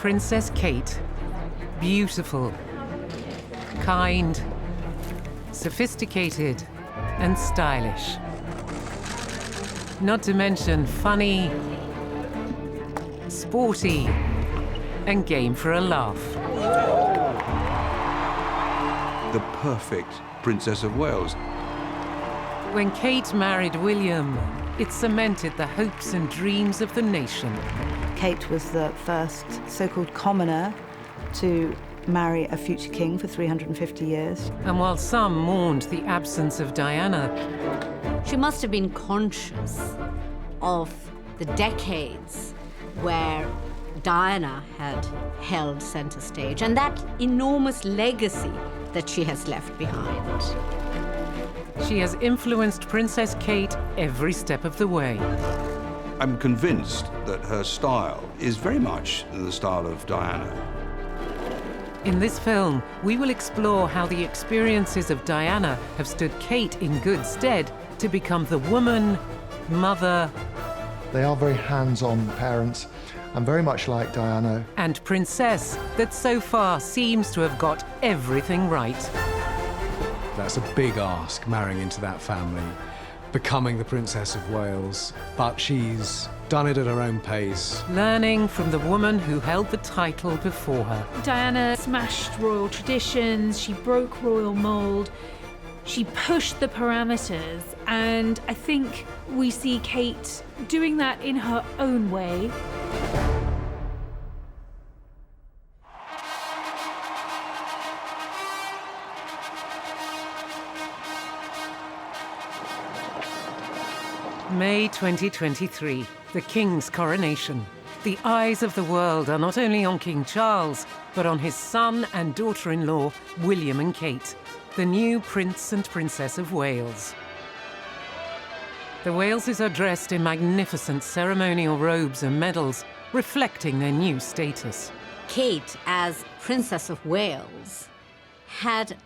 Princess Kate. Beautiful, kind, sophisticated, and stylish. Not to mention funny, sporty, and game for a laugh. The perfect Princess of Wales. When Kate married William, it cemented the hopes and dreams of the nation. Kate was the first so-called commoner to marry a future king for 350 years. And while some mourned the absence of Diana, she must have been conscious of the decades where Diana had held center stage and that enormous legacy that she has left behind. She has influenced Princess Kate every step of the way. I'm convinced that her style is very much the style of Diana. In this film, we will explore how the experiences of Diana have stood Kate in good stead to become the woman, mother... They are very hands-on parents, and very much like Diana. ...and princess that so far seems to have got everything right. That's a big ask, marrying into that family, becoming the Princess of Wales, but she's done it at her own pace. Learning from the woman who held the title before her. Diana smashed royal traditions, she broke royal mould, she pushed the parameters, and I think we see Kate doing that in her own way. May 2023, the King's coronation. The eyes of the world are not only on King Charles, but on his son and daughter-in-law, William and Kate, the new Prince and Princess of Wales. The Waleses are dressed in magnificent ceremonial robes and medals, reflecting their new status. Kate, as Princess of Wales, had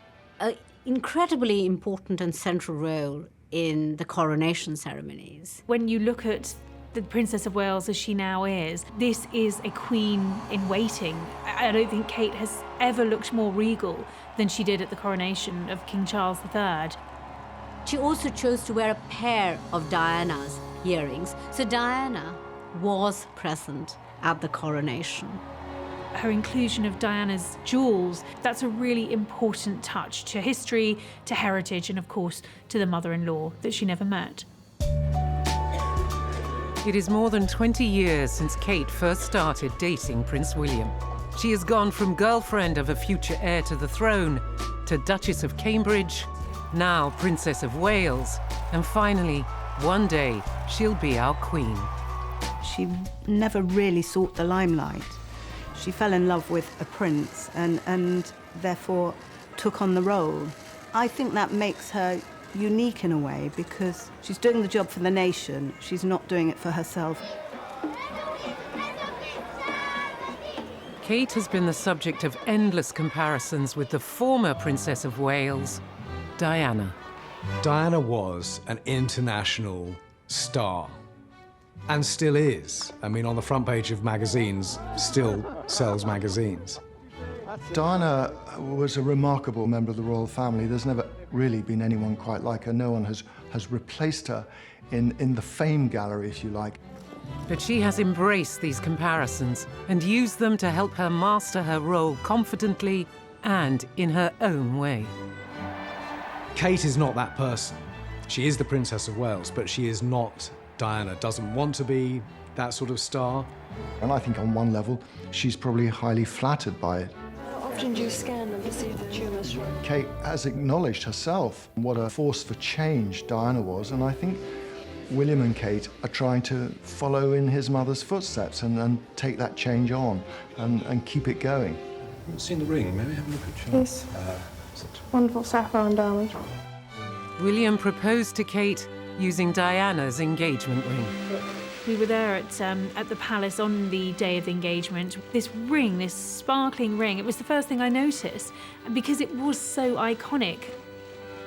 an incredibly important and central role in the coronation ceremonies. When you look at the Princess of Wales as she now is, this is a queen in waiting. I don't think Kate has ever looked more regal than she did at the coronation of King Charles III. She also chose to wear a pair of Diana's earrings, so Diana was present at the coronation. Her inclusion of Diana's jewels, that's a really important touch to history, to heritage, and of course, to the mother-in-law that she never met. It is more than 20 years since Kate first started dating Prince William. She has gone from girlfriend of a future heir to the throne to Duchess of Cambridge, now Princess of Wales, and finally, one day, she'll be our queen. She never really sought the limelight. She fell in love with a prince and therefore took on the role. I think that makes her unique in a way because she's doing the job for the nation. She's not doing it for herself. Kate has been the subject of endless comparisons with the former Princess of Wales, Diana. Diana was an international star. And still is. I mean, on the front page of magazines, still sells magazines. Diana was a remarkable member of the royal family. There's never really been anyone quite like her. No one has replaced her in the fame gallery, if you like. But she has embraced these comparisons and used them to help her master her role confidently and in her own way. Kate is not that person. She is the Princess of Wales, but she is not Diana. Doesn't want to be that sort of star. And I think on one level, she's probably highly flattered by it. How often do you scan them to see if the tumour's shrunk? Kate has acknowledged herself what a force for change Diana was, and I think William and Kate are trying to follow in his mother's footsteps and take that change on and keep it going. I haven't seen the ring. Maybe have a look at Charles. Yes. Wonderful saffron diamond. William proposed to Kate using Diana's engagement ring. We were there at the palace on the day of the engagement. This ring, this sparkling ring, it was the first thing I noticed because it was so iconic.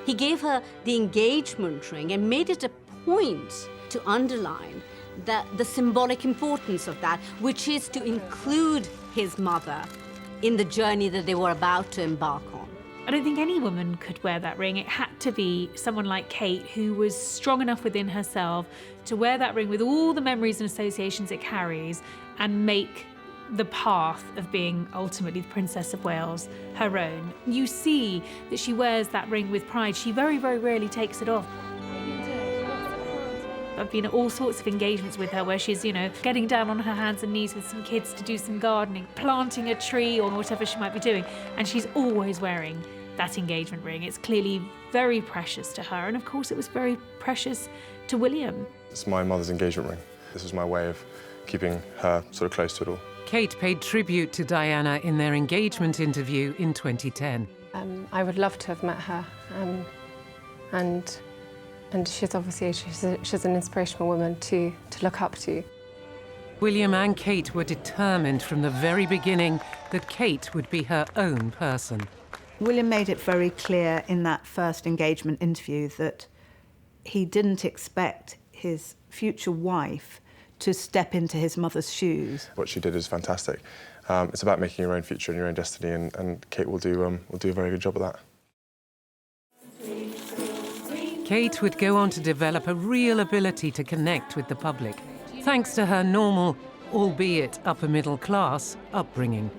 He gave her the engagement ring and made it a point to underline the symbolic importance of that, which is to include his mother in the journey that they were about to embark on. I don't think any woman could wear that ring. It had to be someone like Kate, who was strong enough within herself to wear that ring with all the memories and associations it carries and make the path of being ultimately the Princess of Wales her own. You see that she wears that ring with pride. She very, very rarely takes it off. I've been at all sorts of engagements with her where she's, getting down on her hands and knees with some kids to do some gardening, planting a tree or whatever she might be doing, and she's always wearing that engagement ring. It's clearly very precious to her, and of course it was very precious to William. It's my mother's engagement ring. This was my way of keeping her sort of close to it all. Kate paid tribute to Diana in their engagement interview in 2010. I would love to have met her, and she's obviously she's an inspirational woman to look up to. William and Kate were determined from the very beginning that Kate would be her own person. William made it very clear in that first engagement interview that he didn't expect his future wife to step into his mother's shoes. What she did is fantastic. It's about making your own future and your own destiny, and Kate will do a very good job of that. Kate would go on to develop a real ability to connect with the public, thanks to her normal, albeit upper-middle-class, upbringing.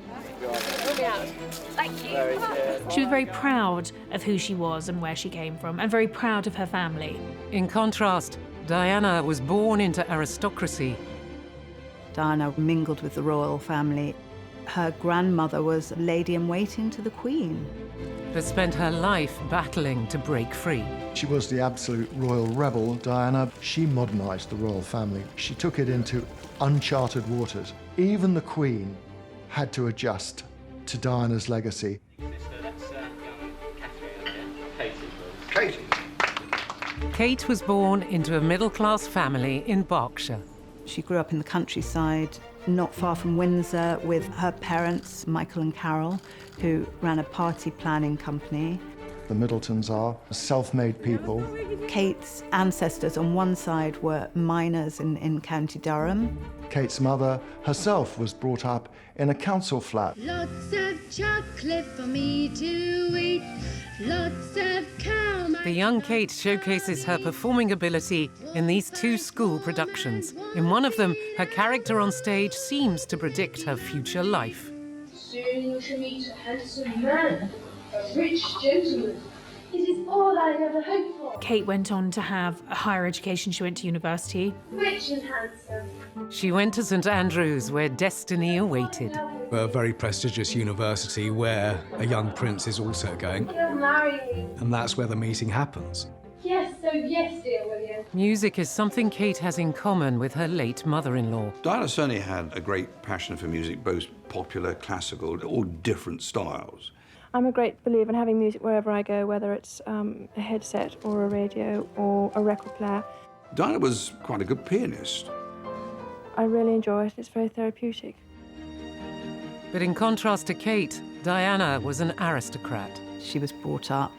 She was very proud of who she was and where she came from, and very proud of her family. In contrast, Diana was born into aristocracy. Diana mingled with the royal family. Her grandmother was lady-in-waiting to the Queen. But spent her life battling to break free. She was the absolute royal rebel, Diana. She modernised the royal family. She took it into uncharted waters. Even the Queen had to adjust to Diana's legacy. Kate was born into a middle-class family in Berkshire. She grew up in the countryside, not far from Windsor, with her parents, Michael and Carol, who ran a party planning company. The Middletons are self-made people. Kate's ancestors on one side were miners in County Durham. Kate's mother herself was brought up in a council flat. Lots of chocolate for me to eat, lots of cow. The young Kate showcases her performing ability in these two school productions. In one of them, her character on stage seems to predict her future life. Soon you shall meet a handsome man, a rich gentleman. It is all I ever hoped for. Kate went on to have a higher education. She went to university. Rich and handsome. She went to St Andrews, where destiny awaited. A very prestigious university where a young prince is also going. You'll marry me. And that's where the meeting happens. Yes, so yes, dear William. Music is something Kate has in common with her late mother-in-law. Diana certainly had a great passion for music, both popular, classical, all different styles. I'm a great believer in having music wherever I go, whether it's a headset or a radio or a record player. Diana was quite a good pianist. I really enjoy it. It's very therapeutic. But in contrast to Kate, Diana was an aristocrat. She was brought up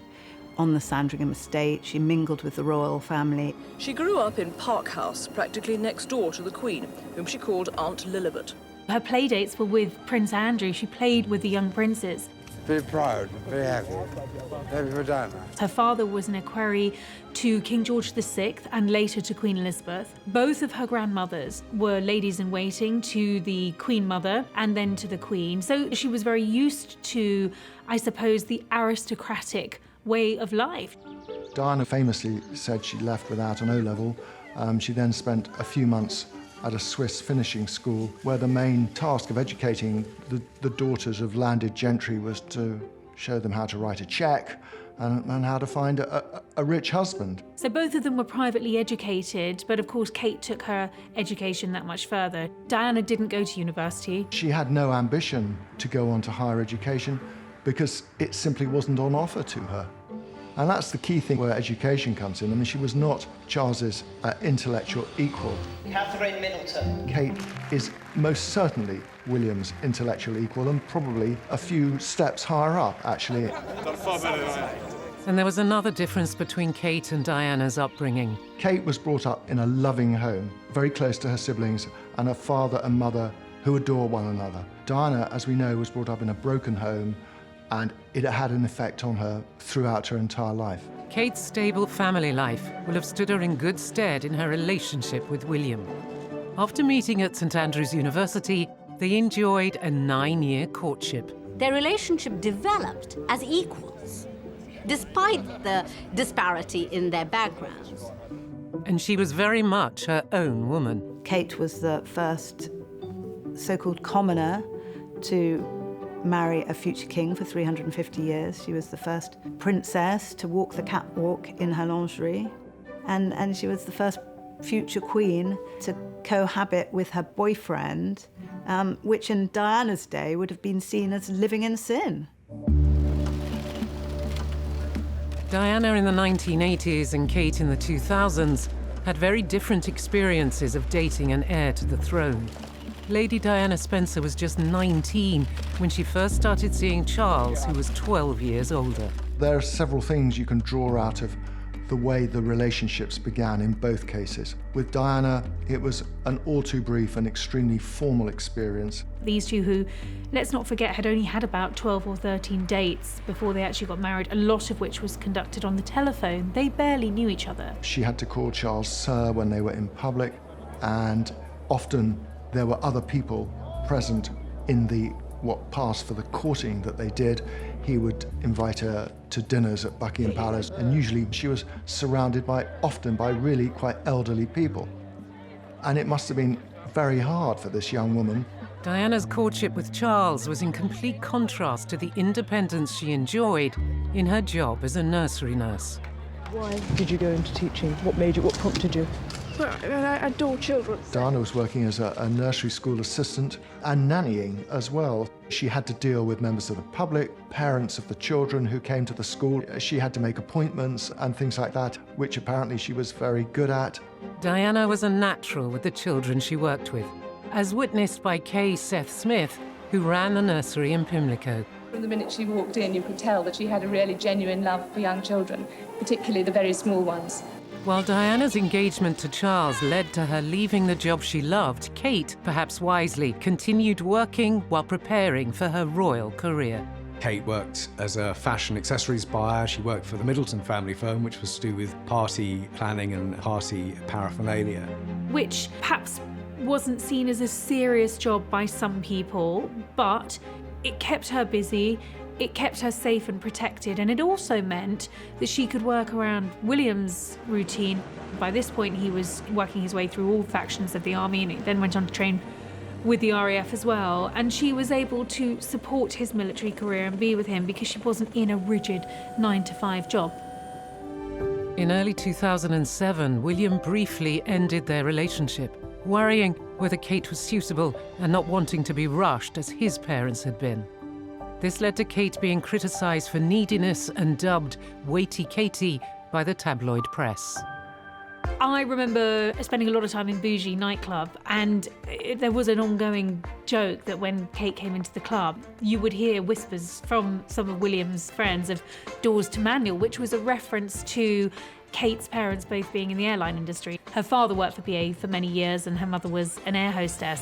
on the Sandringham estate. She mingled with the royal family. She grew up in Park House, practically next door to the Queen, whom she called Aunt Lilibet. Her playdates were with Prince Andrew. She played with the young princes. Very proud, very happy. Happy for Diana. Her father was an equerry to King George VI and later to Queen Elizabeth. Both of her grandmothers were ladies-in-waiting to the Queen Mother and then to the Queen. So she was very used to, I suppose, the aristocratic way of life. Diana famously said she left without an O-level. She then spent a few months at a Swiss finishing school where the main task of educating the daughters of landed gentry was to show them how to write a cheque and how to find a rich husband. So both of them were privately educated, but of course Kate took her education that much further. Diana didn't go to university. She had no ambition to go on to higher education because it simply wasn't on offer to her. And that's the key thing where education comes in. I mean, she was not Charles's intellectual equal. Catherine Middleton. Kate is most certainly William's intellectual equal and probably a few steps higher up, actually. And there was another difference between Kate and Diana's upbringing. Kate was brought up in a loving home, very close to her siblings, and her father and mother who adore one another. Diana, as we know, was brought up in a broken home, and it had an effect on her throughout her entire life. Kate's stable family life will have stood her in good stead in her relationship with William. After meeting at St Andrews University, they enjoyed a 9-year courtship. Their relationship developed as equals, despite the disparity in their backgrounds. And she was very much her own woman. Kate was the first so-called commoner to marry a future king for 350 years. She was the first princess to walk the catwalk in her lingerie. And she was the first future queen to cohabit with her boyfriend, which in Diana's day would have been seen as living in sin. Diana in the 1980s and Kate in the 2000s had very different experiences of dating an heir to the throne. Lady Diana Spencer was just 19 when she first started seeing Charles, who was 12 years older. There are several things you can draw out of the way the relationships began in both cases. With Diana, it was an all too brief and extremely formal experience. These two who, let's not forget, had only had about 12 or 13 dates before they actually got married, a lot of which was conducted on the telephone. They barely knew each other. She had to call Charles Sir when they were in public, and often there were other people present in what passed for the courting that they did. He would invite her to dinners at Buckingham Palace, and usually she was surrounded often by really quite elderly people. And it must have been very hard for this young woman. Diana's courtship with Charles was in complete contrast to the independence she enjoyed in her job as a nursery nurse. Why did you go into teaching? What prompted you? Well, I adore children. Diana was working as a nursery school assistant and nannying as well. She had to deal with members of the public, parents of the children who came to the school. She had to make appointments and things like that, which apparently she was very good at. Diana was a natural with the children she worked with, as witnessed by Kay Seth Smith, who ran the nursery in Pimlico. From the minute she walked in, you could tell that she had a really genuine love for young children, particularly the very small ones. While Diana's engagement to Charles led to her leaving the job she loved, Kate, perhaps wisely, continued working while preparing for her royal career. Kate worked as a fashion accessories buyer. She worked for the Middleton family firm, which was to do with party planning and party paraphernalia. Which perhaps wasn't seen as a serious job by some people, but it kept her busy. It kept her safe and protected, and it also meant that she could work around William's routine. By this point, he was working his way through all factions of the army, and he then went on to train with the RAF as well. And she was able to support his military career and be with him because she wasn't in a rigid 9-to-5 job. In early 2007, William briefly ended their relationship, worrying whether Kate was suitable and not wanting to be rushed as his parents had been. This led to Kate being criticised for neediness and dubbed Weighty Katie by the tabloid press. I remember spending a lot of time in Bougie nightclub, and there was an ongoing joke that when Kate came into the club, you would hear whispers from some of William's friends of doors to manual, which was a reference to Kate's parents both being in the airline industry. Her father worked for BA for many years and her mother was an air hostess.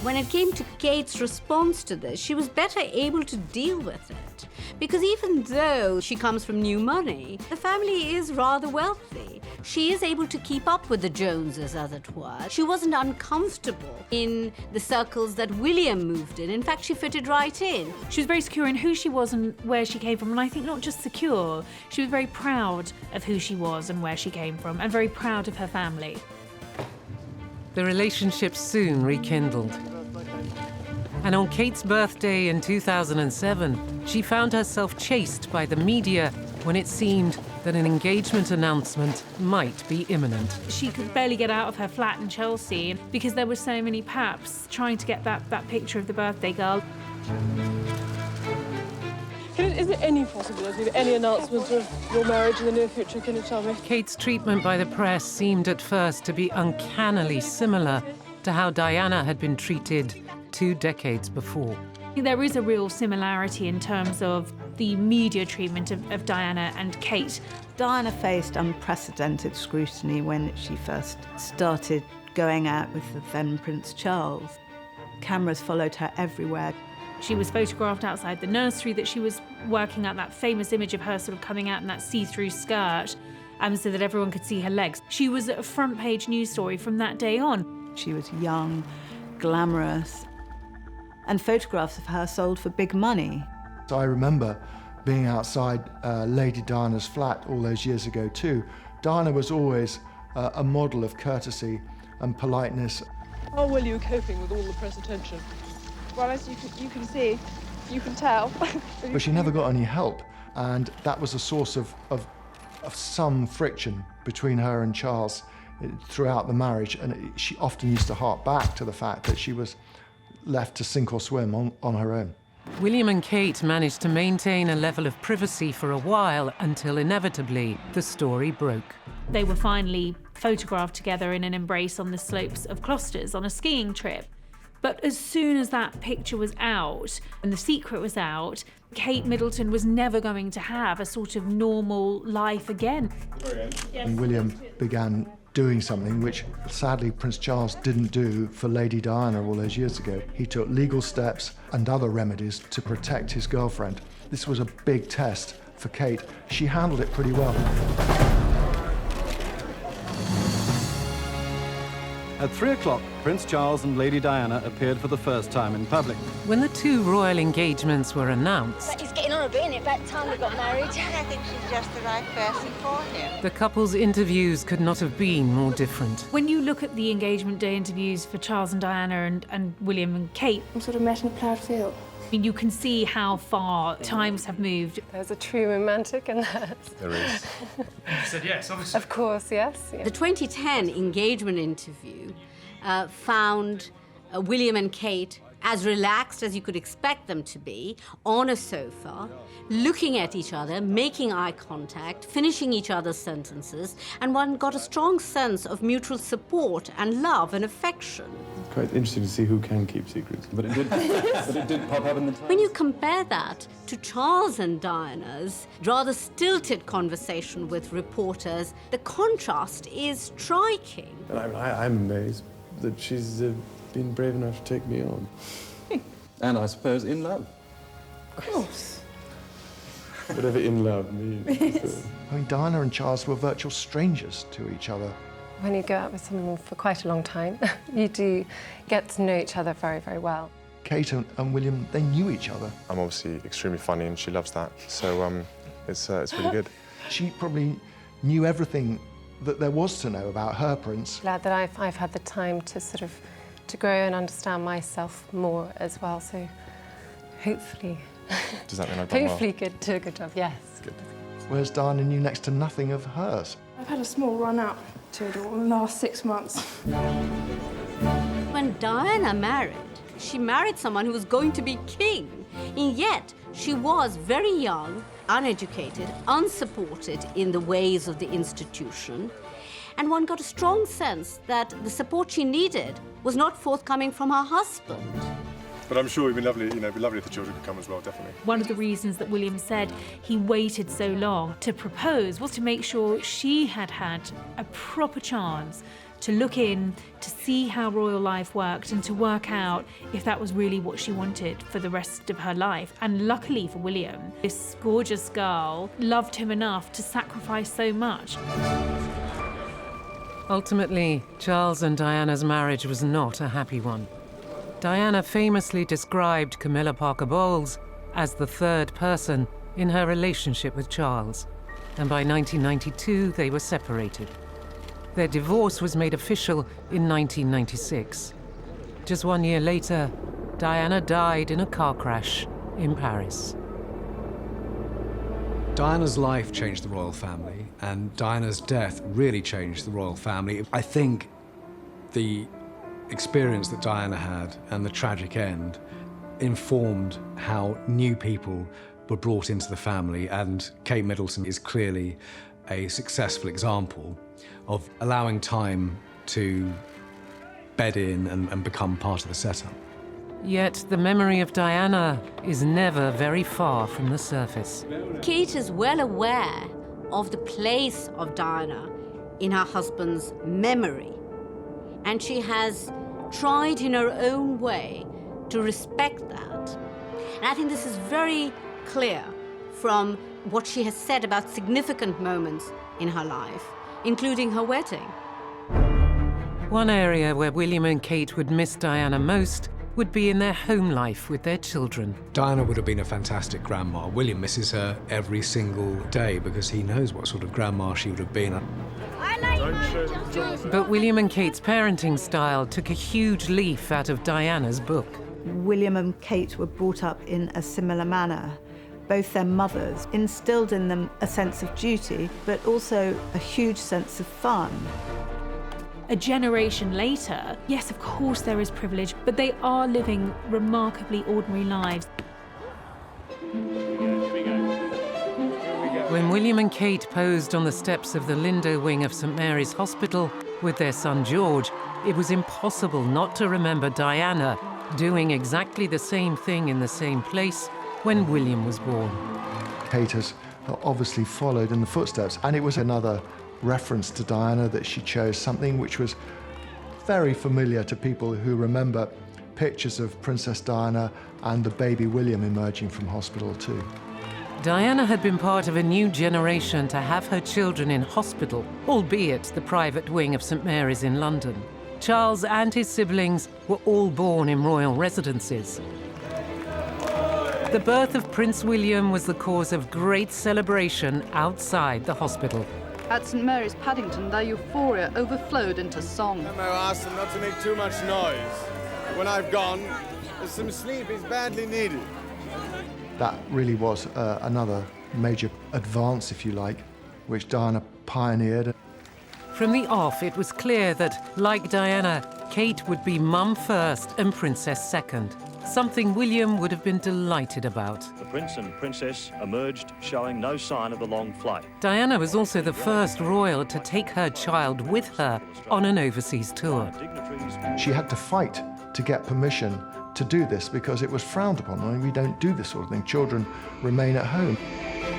When it came to Kate's response to this, she was better able to deal with it. Because even though she comes from new money, the family is rather wealthy. She is able to keep up with the Joneses, as it were. She wasn't uncomfortable in the circles that William moved in. In fact, she fitted right in. She was very secure in who she was and where she came from. And I think not just secure, she was very proud of who she was and where she came from, and very proud of her family. The relationship soon rekindled. And on Kate's birthday in 2007, she found herself chased by the media when it seemed that an engagement announcement might be imminent. She could barely get out of her flat in Chelsea because there were so many paps trying to get that picture of the birthday girl. Is there any possibility of any announcement of your marriage in the near future? Can you tell me? Kate's treatment by the press seemed at first to be uncannily similar to how Diana had been treated 2 decades before. There is a real similarity in terms of the media treatment of Diana and Kate. Diana faced unprecedented scrutiny when she first started going out with the then Prince Charles. Cameras followed her everywhere. She was photographed outside the nursery that she was working at, that famous image of her sort of coming out in that see-through skirt, so that everyone could see her legs. She was a front-page news story from that day on. She was young, glamorous, and photographs of her sold for big money. So I remember being outside Lady Diana's flat all those years ago too. Diana was always a model of courtesy and politeness. How well are you coping with all the press attention? Well, as you can see, you can tell. But she never got any help, and that was a source of some friction between her and Charles throughout the marriage, and she often used to hark back to the fact that she was left to sink or swim on her own. William and Kate managed to maintain a level of privacy for a while until inevitably the story broke. They were finally photographed together in an embrace on the slopes of Closters on a skiing trip. But as soon as that picture was out and the secret was out, Kate Middleton was never going to have a sort of normal life again. And William began doing something which, sadly, Prince Charles didn't do for Lady Diana all those years ago. He took legal steps and other remedies to protect his girlfriend. This was a big test for Kate. She handled it pretty well. At 3 o'clock, Prince Charles and Lady Diana appeared for the first time in public. When the two royal engagements were announced, But he's getting on a bit, isn't it? About time we got married. I think she's just the right person for him. the couple's interviews could not have been more different. When you look at the engagement day interviews for Charles and Diana and William and Kate, I'm sort of met in a ploughed field. I mean, you can see how far times have moved. There's a true romantic in that. There is. You said yes, obviously. Of course, yes. The 2010 engagement interview found William and Kate as relaxed as you could expect them to be, on a sofa, looking at each other, making eye contact, finishing each other's sentences, and one got a strong sense of mutual support and love and affection. Quite interesting to see who can keep secrets. But it did, pop up in the Times. When you compare that to Charles and Diana's rather stilted conversation with reporters, the contrast is striking. And I'm amazed that she's been brave enough to take me on. And I suppose in love. Of course. Whatever in love means. I mean, Diana and Charles were virtual strangers to each other. When you go out with someone for quite a long time, you do get to know each other very, very well. Kate and William, they knew each other. I'm obviously extremely funny and she loves that, so it's really good. She probably knew everything that there was to know about her prince. Glad that I've had the time to sort of to grow and understand myself more as well, so hopefully... Does that mean I've done well? Hopefully do a good job, yes. Good. Whereas Diana knew next to nothing of hers. I've had a small run out to it all in the last 6 months. When Diana married, she married someone who was going to be king, and yet she was very young, uneducated, unsupported in the ways of the institution, and one got a strong sense that the support she needed was not forthcoming from her husband. But I'm sure it'd be lovely, it'd be lovely if the children could come as well, definitely. One of the reasons that William said he waited so long to propose was to make sure she had had a proper chance to look in, to see how royal life worked and to work out if that was really what she wanted for the rest of her life. And luckily for William, this gorgeous girl loved him enough to sacrifice so much. Ultimately, Charles and Diana's marriage was not a happy one. Diana famously described Camilla Parker Bowles as the third person in her relationship with Charles, and by 1992 they were separated. Their divorce was made official in 1996. Just 1 year later, Diana died in a car crash in Paris. Diana's life changed the royal family, and Diana's death really changed the royal family. I think the experience that Diana had and the tragic end informed how new people were brought into the family, and Kate Middleton is clearly a successful example of allowing time to bed in and become part of the setup. Yet the memory of Diana is never very far from the surface. Kate is well aware of the place of Diana in her husband's memory, and she has tried in her own way to respect that. And I think this is very clear from what she has said about significant moments in her life, including her wedding. One area where William and Kate would miss Diana most would be in their home life with their children. Diana would have been a fantastic grandma. William misses her every single day because he knows what sort of grandma she would have been. But William and Kate's parenting style took a huge leaf out of Diana's book. William and Kate were brought up in a similar manner. Both their mothers instilled in them a sense of duty, but also a huge sense of fun. A generation later, yes, of course there is privilege, but they are living remarkably ordinary lives. When William and Kate posed on the steps of the Lindo wing of St Mary's Hospital with their son George, it was impossible not to remember Diana doing exactly the same thing in the same place when William was born. Kate has obviously followed in the footsteps, and it was another reference to Diana that she chose something which was very familiar to people who remember pictures of Princess Diana and the baby William emerging from hospital too. Diana had been part of a new generation to have her children in hospital, albeit the private wing of St Mary's in London. Charles and his siblings were all born in royal residences. The birth of Prince William was the cause of great celebration outside the hospital. At St Mary's Paddington, their euphoria overflowed into song. I asked them not to make too much noise. When I've gone, some sleep is badly needed. That really was another major advance, if you like, which Diana pioneered. From the off, it was clear that, like Diana, Kate would be mum first and princess second, something William would have been delighted about. The prince and princess emerged showing no sign of the long flight. Diana was also the first royal to take her child with her on an overseas tour. She had to fight to get permission to do this because it was frowned upon. I mean, we don't do this sort of thing. Children remain at home.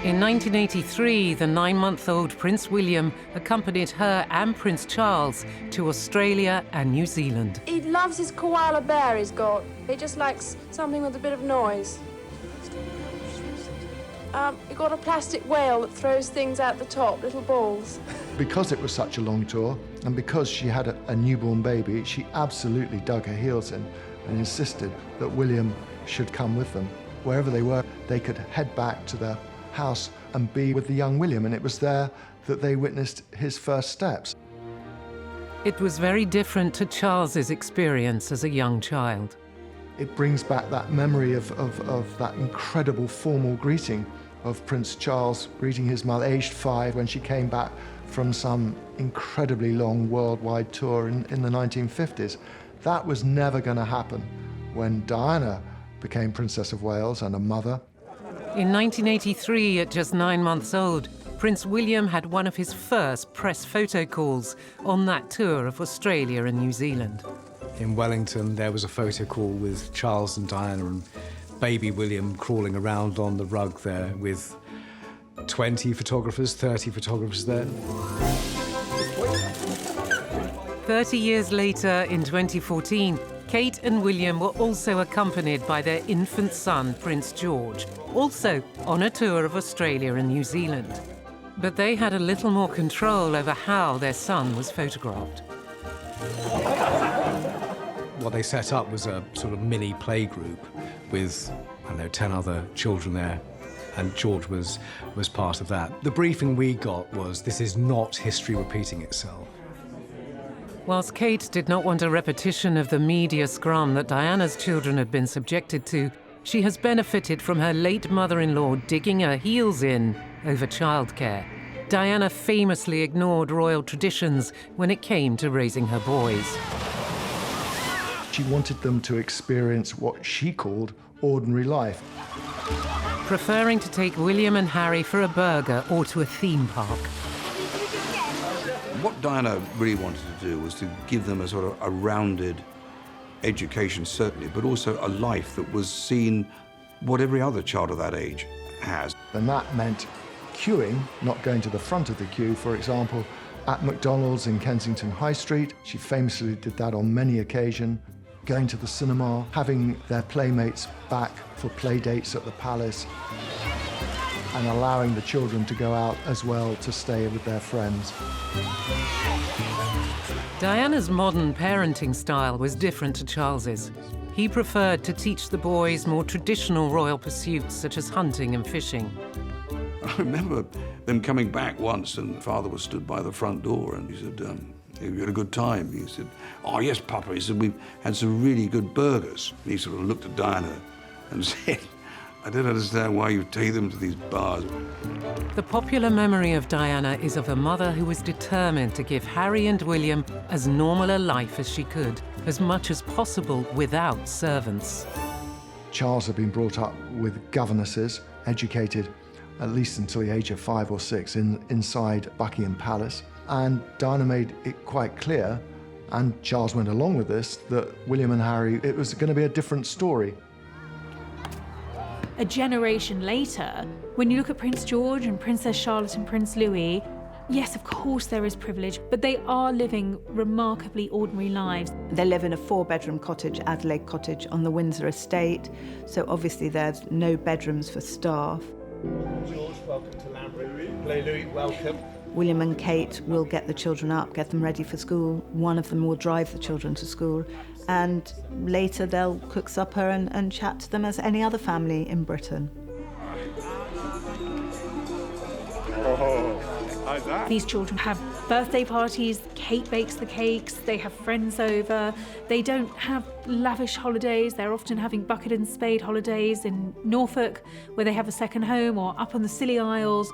In 1983, the 9-month-old Prince William accompanied her and Prince Charles to Australia and New Zealand. He loves his koala bear he's got. He just likes something with a bit of noise. He got a plastic whale that throws things out the top, little balls. Because it was such a long tour, and because she had a newborn baby, she absolutely dug her heels in and insisted that William should come with them. Wherever they were, they could head back to their house and be with the young William, and it was there that they witnessed his first steps. It was very different to Charles's experience as a young child. It brings back that memory of that incredible formal greeting of Prince Charles greeting his mother, aged 5, when she came back from some incredibly long worldwide tour in the 1950s. That was never going to happen when Diana became Princess of Wales and a mother. In 1983, at just 9 months old, Prince William had one of his first press photo calls on that tour of Australia and New Zealand. In Wellington, there was a photo call with Charles and Diana and baby William crawling around on the rug there with 20 photographers, 30 photographers there. 30 years later, in 2014, Kate and William were also accompanied by their infant son, Prince George, also on a tour of Australia and New Zealand. But they had a little more control over how their son was photographed. What they set up was a sort of mini playgroup with, I don't know, 10 other children there, and George was part of that. The briefing we got was, this is not history repeating itself. Whilst Kate did not want a repetition of the media scrum that Diana's children had been subjected to, she has benefited from her late mother-in-law digging her heels in over childcare. Diana famously ignored royal traditions when it came to raising her boys. She wanted them to experience what she called ordinary life. Preferring to take William and Harry for a burger or to a theme park. What Diana really wanted to do was to give them a sort of a rounded education certainly, but also a life that was seen what every other child of that age has. And that meant queuing, not going to the front of the queue, for example, at McDonald's in Kensington High Street. She famously did that on many occasions. Going to the cinema, having their playmates back for play dates at the palace, and allowing the children to go out as well to stay with their friends. Diana's modern parenting style was different to Charles's. He preferred to teach the boys more traditional royal pursuits such as hunting and fishing. I remember them coming back once and Father was stood by the front door and he said, "Have you had a good time?" He said, "Oh yes, Papa." He said, "We've had some really good burgers." And he sort of looked at Diana and said, "I don't understand why you take them to these bars." The popular memory of Diana is of a mother who was determined to give Harry and William as normal a life as she could, as much as possible without servants. Charles had been brought up with governesses, educated at least until the age of 5 or 6 inside Buckingham Palace. And Diana made it quite clear, and Charles went along with this, that William and Harry, it was going to be a different story. A generation later, when you look at Prince George and Princess Charlotte and Prince Louis, yes, of course there is privilege, but they are living remarkably ordinary lives. They live in a 4-bedroom cottage, Adelaide Cottage, on the Windsor estate, so obviously there's no bedrooms for staff. George, welcome to Lambury. Louis, welcome. William and Kate will get the children up, get them ready for school. One of them will drive the children to school. And later they'll cook supper and chat to them as any other family in Britain. How's that? These children have birthday parties, Kate bakes the cakes, they have friends over. They don't have lavish holidays. They're often having bucket and spade holidays in Norfolk, where they have a second home, or up on the Scilly Isles.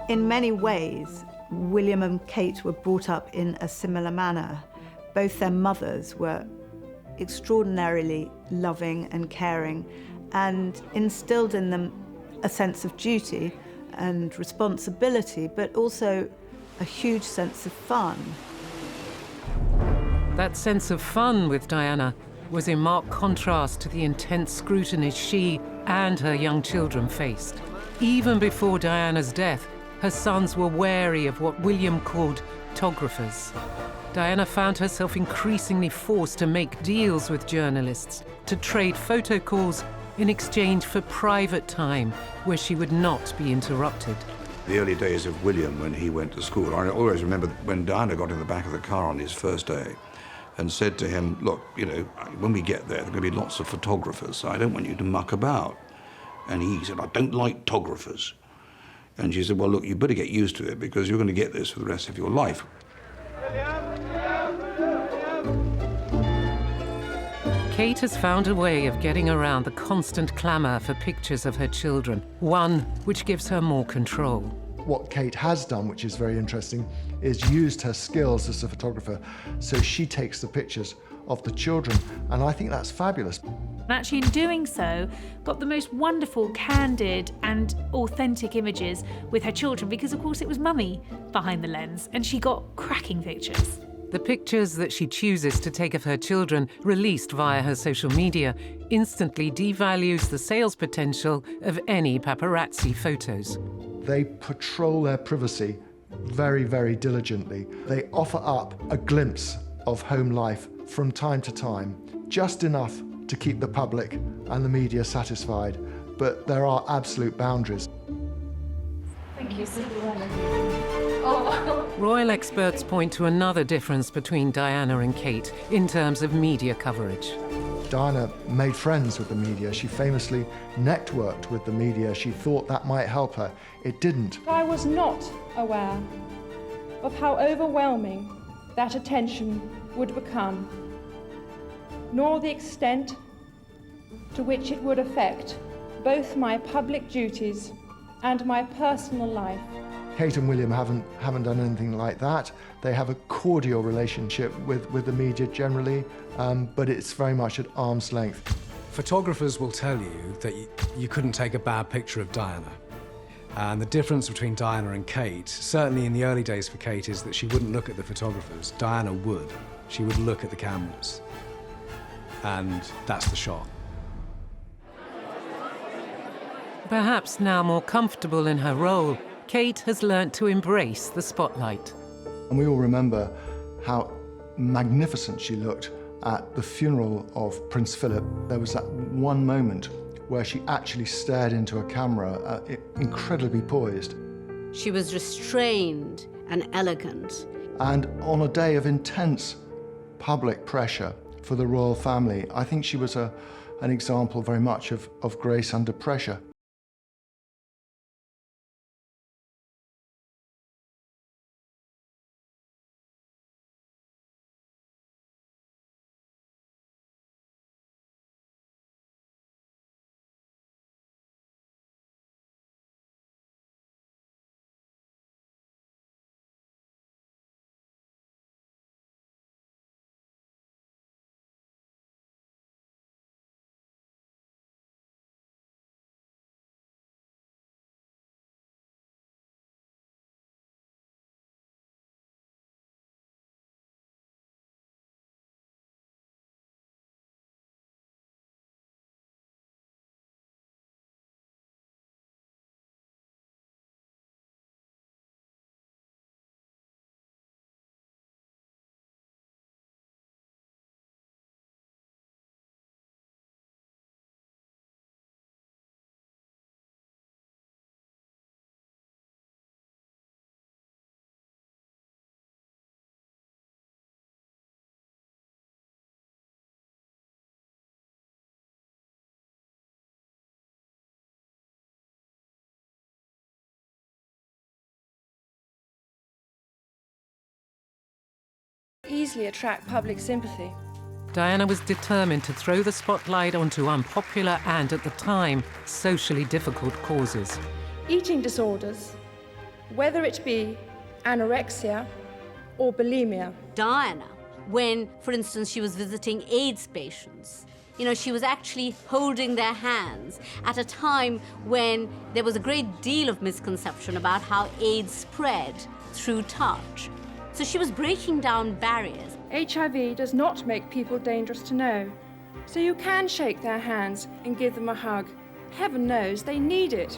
In many ways, William and Kate were brought up in a similar manner. Both their mothers were extraordinarily loving and caring and instilled in them a sense of duty and responsibility, but also a huge sense of fun. That sense of fun with Diana was in marked contrast to the intense scrutiny she and her young children faced. Even before Diana's death, her sons were wary of what William called tographers. Diana found herself increasingly forced to make deals with journalists, to trade photo calls in exchange for private time where she would not be interrupted. The early days of William when he went to school, I always remember when Diana got in the back of the car on his first day and said to him, "Look, you know, when we get there are going to be lots of photographers, so I don't want you to muck about." And he said, "I don't like tographers." And she said, "Well, look, you better get used to it because you're going to get this for the rest of your life." Kate has found a way of getting around the constant clamour for pictures of her children, one which gives her more control. What Kate has done, which is very interesting, is used her skills as a photographer, so she takes the pictures of the children, and I think that's fabulous. And actually in doing so, got the most wonderful, candid and authentic images with her children, because of course it was Mummy behind the lens, and she got cracking pictures. The pictures that she chooses to take of her children, released via her social media, instantly devalues the sales potential of any paparazzi photos. They patrol their privacy very, very diligently. They offer up a glimpse of home life from time to time, just enough to keep the public and the media satisfied, but there are absolute boundaries. Thank you, Cinderella. Royal experts point to another difference between Diana and Kate in terms of media coverage. Diana made friends with the media. She famously networked with the media. She thought that might help her. It didn't. I was not aware of how overwhelming that attention would become, nor the extent to which it would affect both my public duties and my personal life. Kate and William haven't done anything like that. They have a cordial relationship with the media generally, but it's very much at arm's length. Photographers will tell you that you couldn't take a bad picture of Diana. And the difference between Diana and Kate, certainly in the early days for Kate, is that she wouldn't look at the photographers. Diana would. She would look at the cameras. and that's the shock. Perhaps now more comfortable in her role, Kate has learnt to embrace the spotlight. And we all remember how magnificent she looked at the funeral of Prince Philip. There was that one moment where she actually stared into a camera, incredibly poised. She was restrained and elegant. And on a day of intense public pressure for the royal family, I think she was an example very much of grace under pressure. Easily attract public sympathy. Diana was determined to throw the spotlight onto unpopular and, at the time, socially difficult causes. Eating disorders, whether it be anorexia or bulimia. Diana, when, for instance, she was visiting AIDS patients, she was actually holding their hands at a time when there was a great deal of misconception about how AIDS spread through touch. So she was breaking down barriers. HIV does not make people dangerous to know, so you can shake their hands and give them a hug. Heaven knows they need it.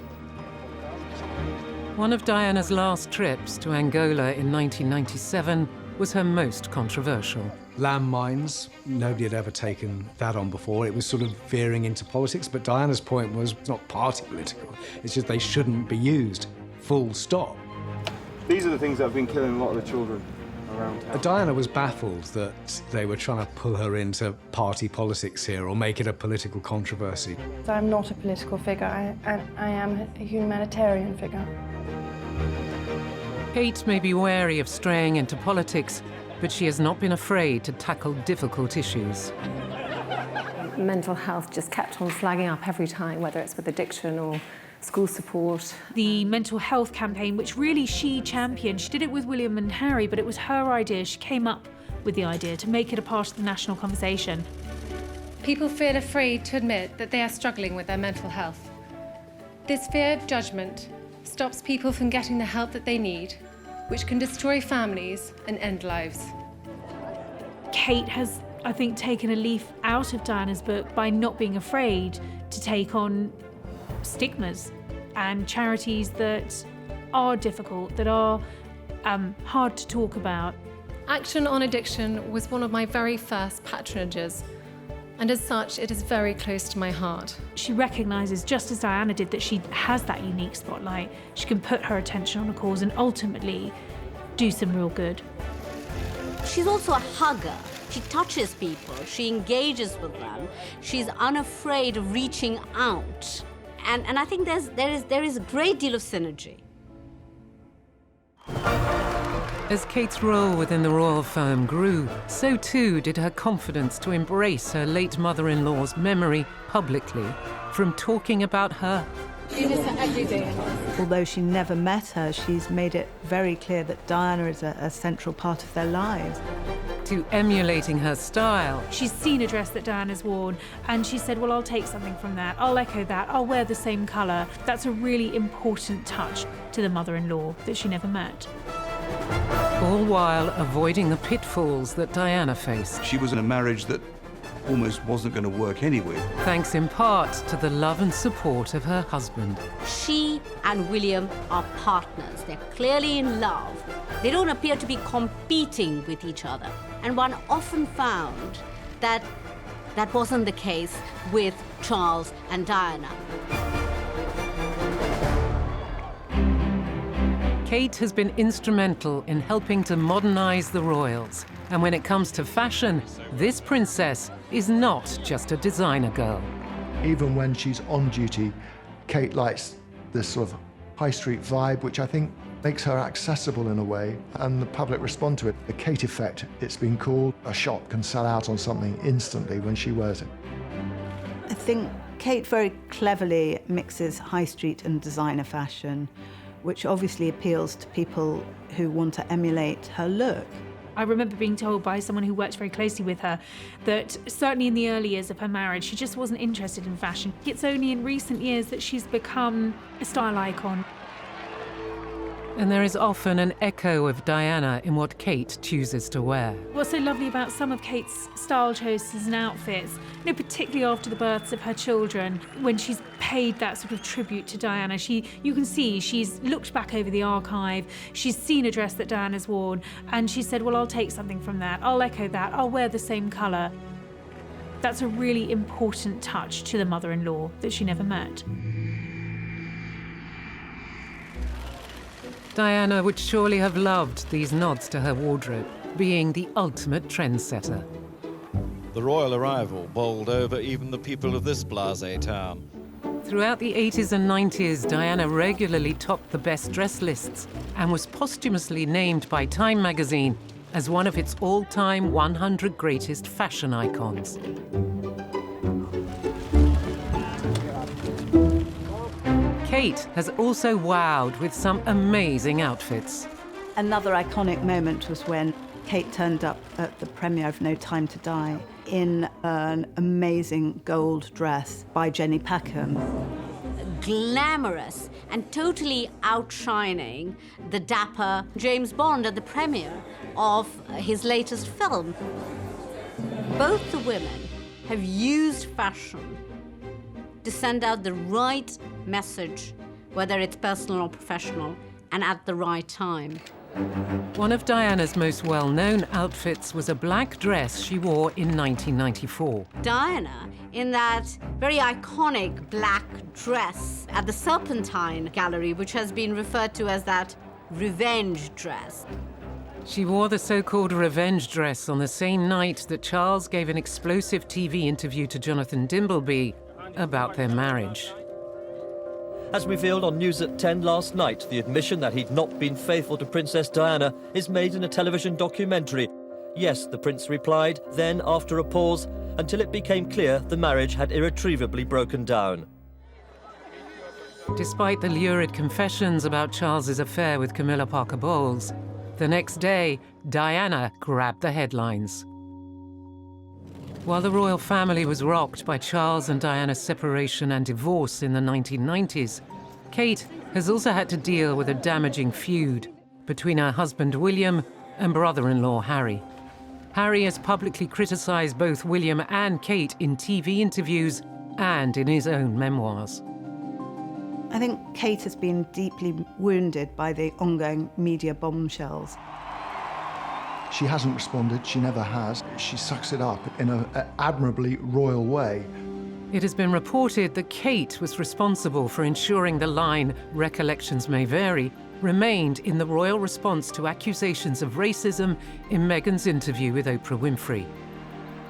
One of Diana's last trips to Angola in 1997 was her most controversial. Landmines, nobody had ever taken that on before. It was sort of veering into politics, but Diana's point was it's not party political. It's just they shouldn't be used, full stop. These are the things that have been killing a lot of the children around town. Diana was baffled that they were trying to pull her into party politics here or make it a political controversy. I'm not a political figure. I am a humanitarian figure. Kate may be wary of straying into politics, but she has not been afraid to tackle difficult issues. Mental health just kept on flagging up every time, whether it's with addiction or school support. The mental health campaign, which really she championed, she did it with William and Harry, but it was her idea. She came up with the idea to make it a part of the national conversation. People feel afraid to admit that they are struggling with their mental health. This fear of judgment stops people from getting the help that they need, which can destroy families and end lives. Kate has, I think, taken a leaf out of Diana's book by not being afraid to take on stigmas and charities that are difficult, that are hard to talk about. Action on Addiction was one of my very first patronages, and as such, it is very close to my heart. She recognises, just as Diana did, that she has that unique spotlight. She can put her attention on a cause and ultimately do some real good. She's also a hugger. She touches people, she engages with them, she's unafraid of reaching out. And I think there is a great deal of synergy. As Kate's role within the royal firm grew, so too did her confidence to embrace her late mother-in-law's memory publicly, from talking about her. Although she never met her, she's made it very clear that Diana is a central part of their lives. To emulating her style. She's seen a dress that Diana's worn, and she said, well, I'll take something from that, I'll echo that, I'll wear the same colour. That's a really important touch to the mother-in-law that she never met. All while avoiding the pitfalls that Diana faced. She was in a marriage that almost wasn't going to work anyway. Thanks in part to the love and support of her husband. She and William are partners. They're clearly in love. They don't appear to be competing with each other. And one often found that that wasn't the case with Charles and Diana. Kate has been instrumental in helping to modernize the royals. And when it comes to fashion, this princess is not just a designer girl. Even when she's on duty, Kate likes this sort of high street vibe, which I think makes her accessible in a way, and the public respond to it. The Kate effect, it's been called. A shop can sell out on something instantly when she wears it. I think Kate very cleverly mixes high street and designer fashion, which obviously appeals to people who want to emulate her look. I remember being told by someone who worked very closely with her that certainly in the early years of her marriage, she just wasn't interested in fashion. It's only in recent years that she's become a style icon. And there is often an echo of Diana in what Kate chooses to wear. What's so lovely about some of Kate's style choices and outfits, particularly after the births of her children, when she's paid that sort of tribute to Diana, you can see she's looked back over the archive, she's seen a dress that Diana's worn, and she said, well, I'll take something from that, I'll echo that, I'll wear the same colour. That's a really important touch to the mother-in-law that she never met. Diana would surely have loved these nods to her wardrobe, being the ultimate trendsetter. The royal arrival bowled over even the people of this blasé town. Throughout the 80s and 90s, Diana regularly topped the best dress lists and was posthumously named by Time magazine as one of its all-time 100 greatest fashion icons. Kate has also wowed with some amazing outfits. Another iconic moment was when Kate turned up at the premiere of No Time to Die in an amazing gold dress by Jenny Packham. Glamorous and totally outshining the dapper James Bond at the premiere of his latest film. Both the women have used fashion to send out the right message, whether it's personal or professional, and at the right time. One of Diana's most well-known outfits was a black dress she wore in 1994. Diana, in that very iconic black dress at the Serpentine Gallery, which has been referred to as that revenge dress. She wore the so-called revenge dress on the same night that Charles gave an explosive TV interview to Jonathan Dimbleby about their marriage. As revealed on News at 10 last night, the admission that he'd not been faithful to Princess Diana is made in a television documentary. Yes, the prince replied, then, after a pause, until it became clear the marriage had irretrievably broken down. Despite the lurid confessions about Charles's affair with Camilla Parker Bowles, the next day, Diana grabbed the headlines. While the royal family was rocked by Charles and Diana's separation and divorce in the 1990s, Kate has also had to deal with a damaging feud between her husband William and brother-in-law Harry. Harry has publicly criticized both William and Kate in TV interviews and in his own memoirs. I think Kate has been deeply wounded by the ongoing media bombshells. She hasn't responded, she never has. She sucks it up in an admirably royal way. It has been reported that Kate was responsible for ensuring the line, "Recollections may vary," remained in the royal response to accusations of racism in Meghan's interview with Oprah Winfrey.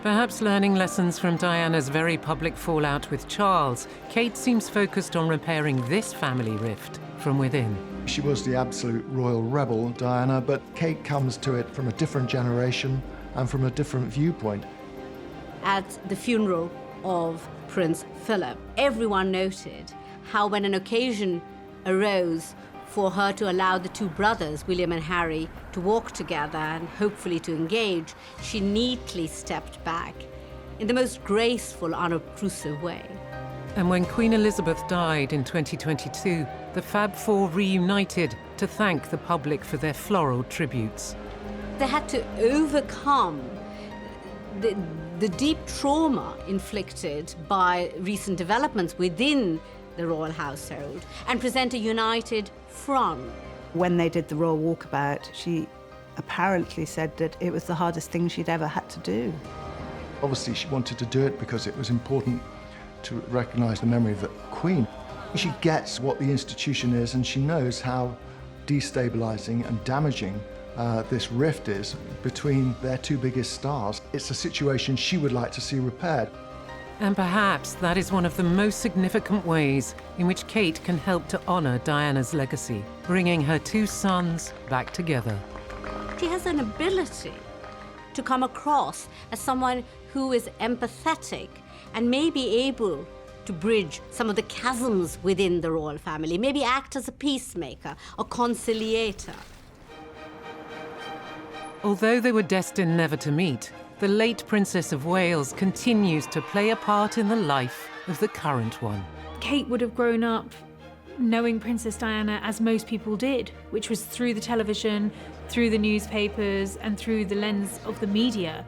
Perhaps learning lessons from Diana's very public fallout with Charles, Kate seems focused on repairing this family rift from within. She was the absolute royal rebel, Diana, but Kate comes to it from a different generation and from a different viewpoint. At the funeral of Prince Philip, everyone noted how when an occasion arose for her to allow the two brothers, William and Harry, to walk together and hopefully to engage, she neatly stepped back in the most graceful, unobtrusive way. And when Queen Elizabeth died in 2022, the Fab Four reunited to thank the public for their floral tributes. They had to overcome the deep trauma inflicted by recent developments within the royal household and present a united front. When they did the royal walkabout, she apparently said that it was the hardest thing she'd ever had to do. Obviously, she wanted to do it because it was important to recognise the memory of the Queen. She gets what the institution is, and she knows how destabilising and damaging this rift is between their two biggest stars. It's a situation she would like to see repaired. And perhaps that is one of the most significant ways in which Kate can help to honour Diana's legacy, bringing her two sons back together. She has an ability to come across as someone who is empathetic and may be able to bridge some of the chasms within the royal family, maybe act as a peacemaker, a conciliator. Although they were destined never to meet, the late Princess of Wales continues to play a part in the life of the current one. Kate would have grown up knowing Princess Diana as most people did, which was through the television, through the newspapers, and through the lens of the media.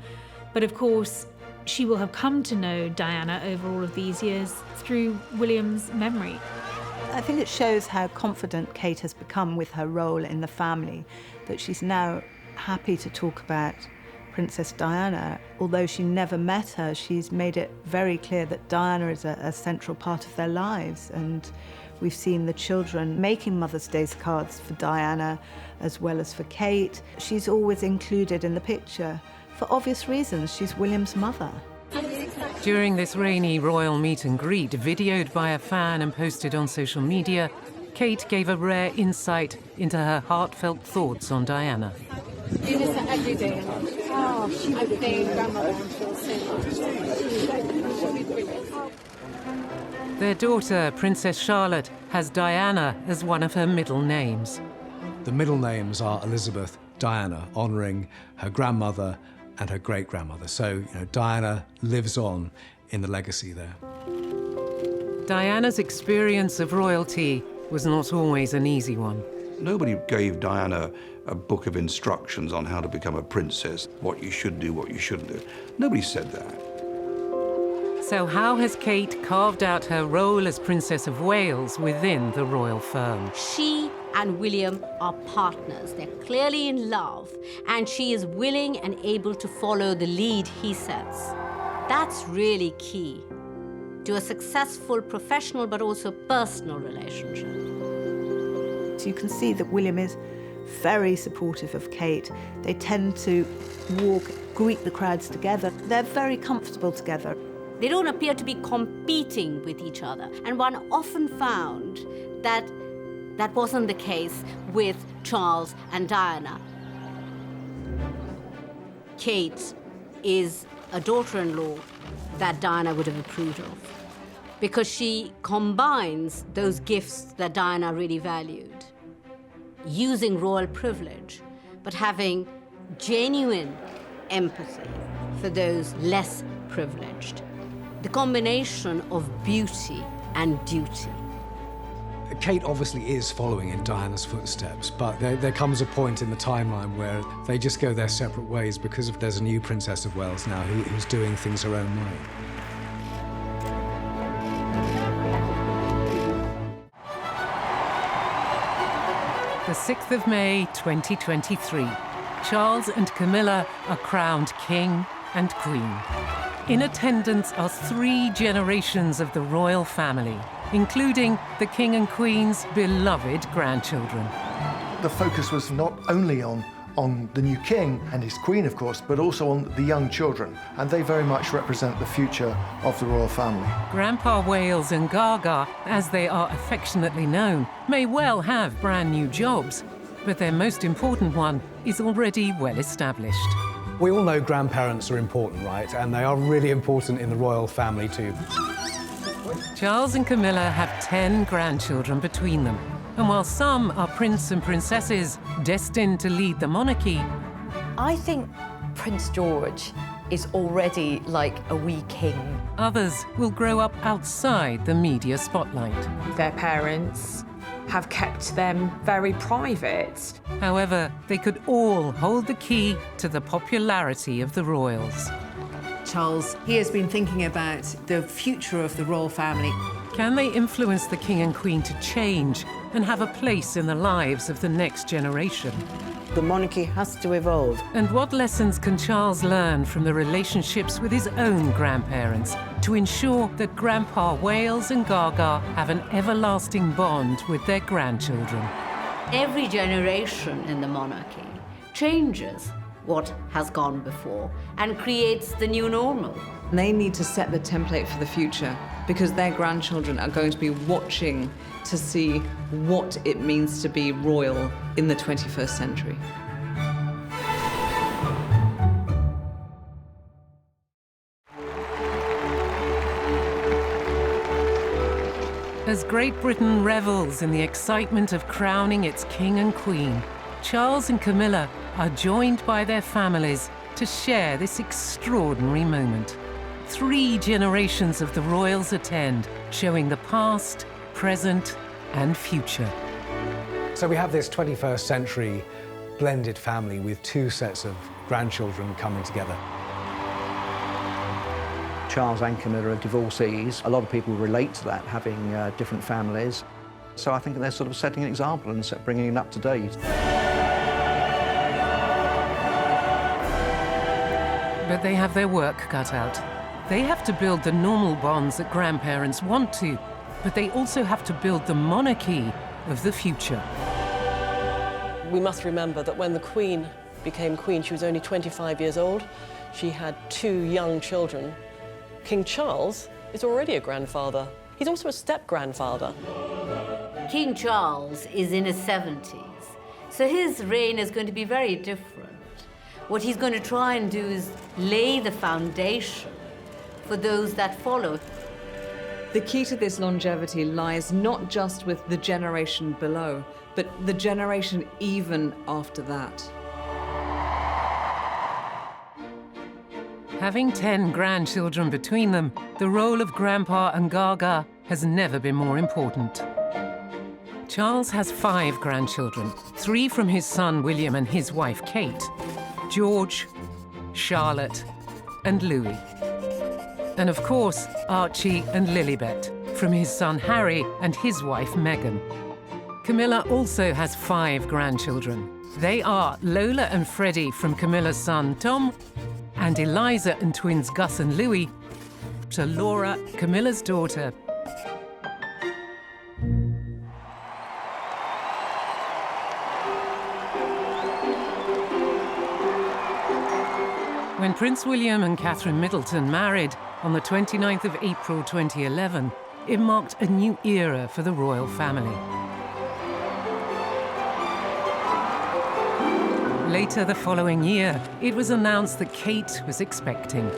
But of course, she will have come to know Diana over all of these years through William's memory. I think it shows how confident Kate has become with her role in the family, that she's now happy to talk about Princess Diana. Although she never met her, she's made it very clear that Diana is a central part of their lives. And we've seen the children making Mother's Day cards for Diana as well as for Kate. She's always included in the picture. For obvious reasons, she's William's mother. During this rainy royal meet and greet, videoed by a fan and posted on social media, Kate gave a rare insight into her heartfelt thoughts on Diana. You miss her every day. Oh, she would have been grandmother. Their daughter, Princess Charlotte, has Diana as one of her middle names. The middle names are Elizabeth, Diana, honouring her grandmother and her great-grandmother. So, Diana lives on in the legacy there. Diana's experience of royalty was not always an easy one. Nobody gave Diana a book of instructions on how to become a princess, what you should do, what you shouldn't do. Nobody said that. So how has Kate carved out her role as Princess of Wales within the royal firm? She and William are partners. They're clearly in love, and she is willing and able to follow the lead he sets. That's really key to a successful professional but also personal relationship. So you can see that William is very supportive of Kate. They tend to greet the crowds together. They're very comfortable together. They don't appear to be competing with each other. And one often found that that wasn't the case with Charles and Diana. Kate is a daughter-in-law that Diana would have approved of, because she combines those gifts that Diana really valued, using royal privilege, but having genuine empathy for those less privileged. The combination of beauty and duty. Kate obviously is following in Diana's footsteps, but there comes a point in the timeline where they just go their separate ways because there's a new Princess of Wales now who's doing things her own way. The 6th of May, 2023. Charles and Camilla are crowned King and Queen. In attendance are 3 generations of the royal family, including the King and Queen's beloved grandchildren. The focus was not only on the new king and his queen, of course, but also on the young children, and they very much represent the future of the royal family. Grandpa Wales and Gaga, as they are affectionately known, may well have brand new jobs, but their most important one is already well established. We all know grandparents are important, right? And they are really important in the royal family too. Charles and Camilla have 10 grandchildren between them. And while some are prince and princesses destined to lead the monarchy, I think Prince George is already like a wee king. Others will grow up outside the media spotlight. Their parents have kept them very private. However, they could all hold the key to the popularity of the royals. Charles, he has been thinking about the future of the royal family. Can they influence the King and Queen to change and have a place in the lives of the next generation? The monarchy has to evolve. And what lessons can Charles learn from the relationships with his own grandparents to ensure that Grandpa Wales and Gaga have an everlasting bond with their grandchildren? Every generation in the monarchy changes what has gone before and creates the new normal. They need to set the template for the future because their grandchildren are going to be watching to see what it means to be royal in the 21st century. As Great Britain revels in the excitement of crowning its king and queen, Charles and Camilla are joined by their families to share this extraordinary moment. 3 generations of the royals attend, showing the past, present, and future. So we have this 21st century blended family with 2 sets of grandchildren coming together. Charles and Camilla are divorcees. A lot of people relate to that, having different families. So I think they're sort of setting an example and bringing it up to date. But they have their work cut out. They have to build the normal bonds that grandparents want to, but they also have to build the monarchy of the future. We must remember that when the Queen became Queen, she was only 25 years old. She had 2 young children. King Charles is already a grandfather. He's also a step-grandfather. King Charles is in his 70s, so his reign is going to be very different. What he's going to try and do is lay the foundation for those that follow. The key to this longevity lies not just with the generation below, but the generation even after that. Having 10 grandchildren between them, the role of Grandpa and Gaga has never been more important. Charles has 5 grandchildren, 3 from his son William and his wife Kate, George, Charlotte, and Louis. And of course, Archie and Lilibet, from his son Harry and his wife Meghan. Camilla also has 5 grandchildren. They are Lola and Freddie from Camilla's son Tom, and Eliza and twins Gus and Louis, to Laura, Camilla's daughter. When Prince William and Catherine Middleton married on the 29th of April 2011, it marked a new era for the royal family. Later the following year, it was announced that Kate was expecting.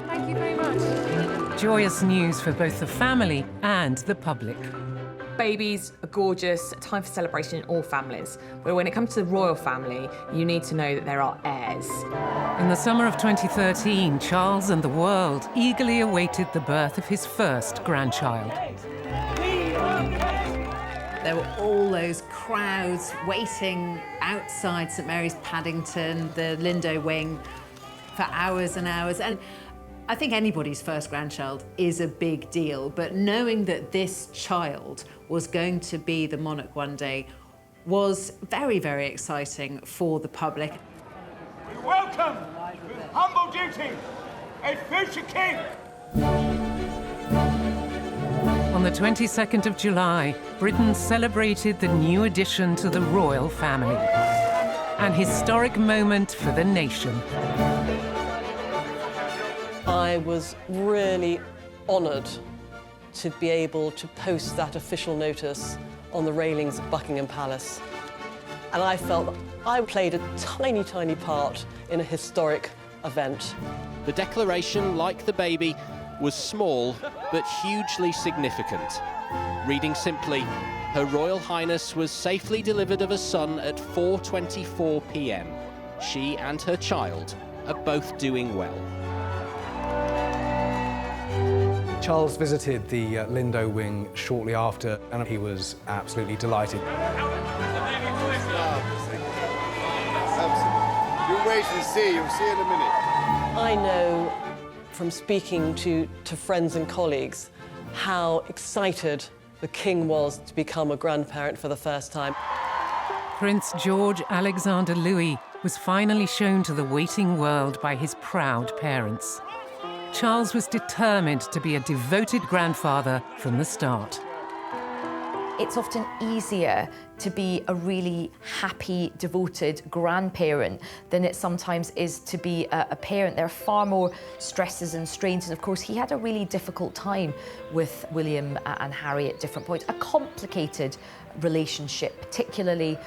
Thank you very much. Joyous news for both the family and the public. Babies are gorgeous, a time for celebration in all families. But when it comes to the royal family, you need to know that there are heirs. In the summer of 2013, Charles and the world eagerly awaited the birth of his first grandchild. There were all those crowds waiting outside St Mary's Paddington, the Lindo wing, for hours and hours. And I think anybody's first grandchild is a big deal, but knowing that this child was going to be the monarch one day was very, very exciting for the public. We welcome, with humble duty, a future king. On the 22nd of July, Britain celebrated the new addition to the royal family. An historic moment for the nation. I was really honoured to be able to post that official notice on the railings of Buckingham Palace. And I felt that I played a tiny, tiny part in a historic event. The declaration, like the baby, was small but hugely significant. Reading simply, Her Royal Highness was safely delivered of a son at 4:24 p.m. She and her child are both doing well. Charles visited the Lindo wing shortly after, and he was absolutely delighted. You wait and see, you'll see in a minute. I know from speaking to friends and colleagues how excited the king was to become a grandparent for the first time. Prince George Alexander Louis was finally shown to the waiting world by his proud parents. Charles was determined to be a devoted grandfather from the start. It's often easier to be a really happy, devoted grandparent than it sometimes is to be a parent. There are far more stresses and strains. And of course, he had a really difficult time with William and Harry at different points. A complicated relationship, particularly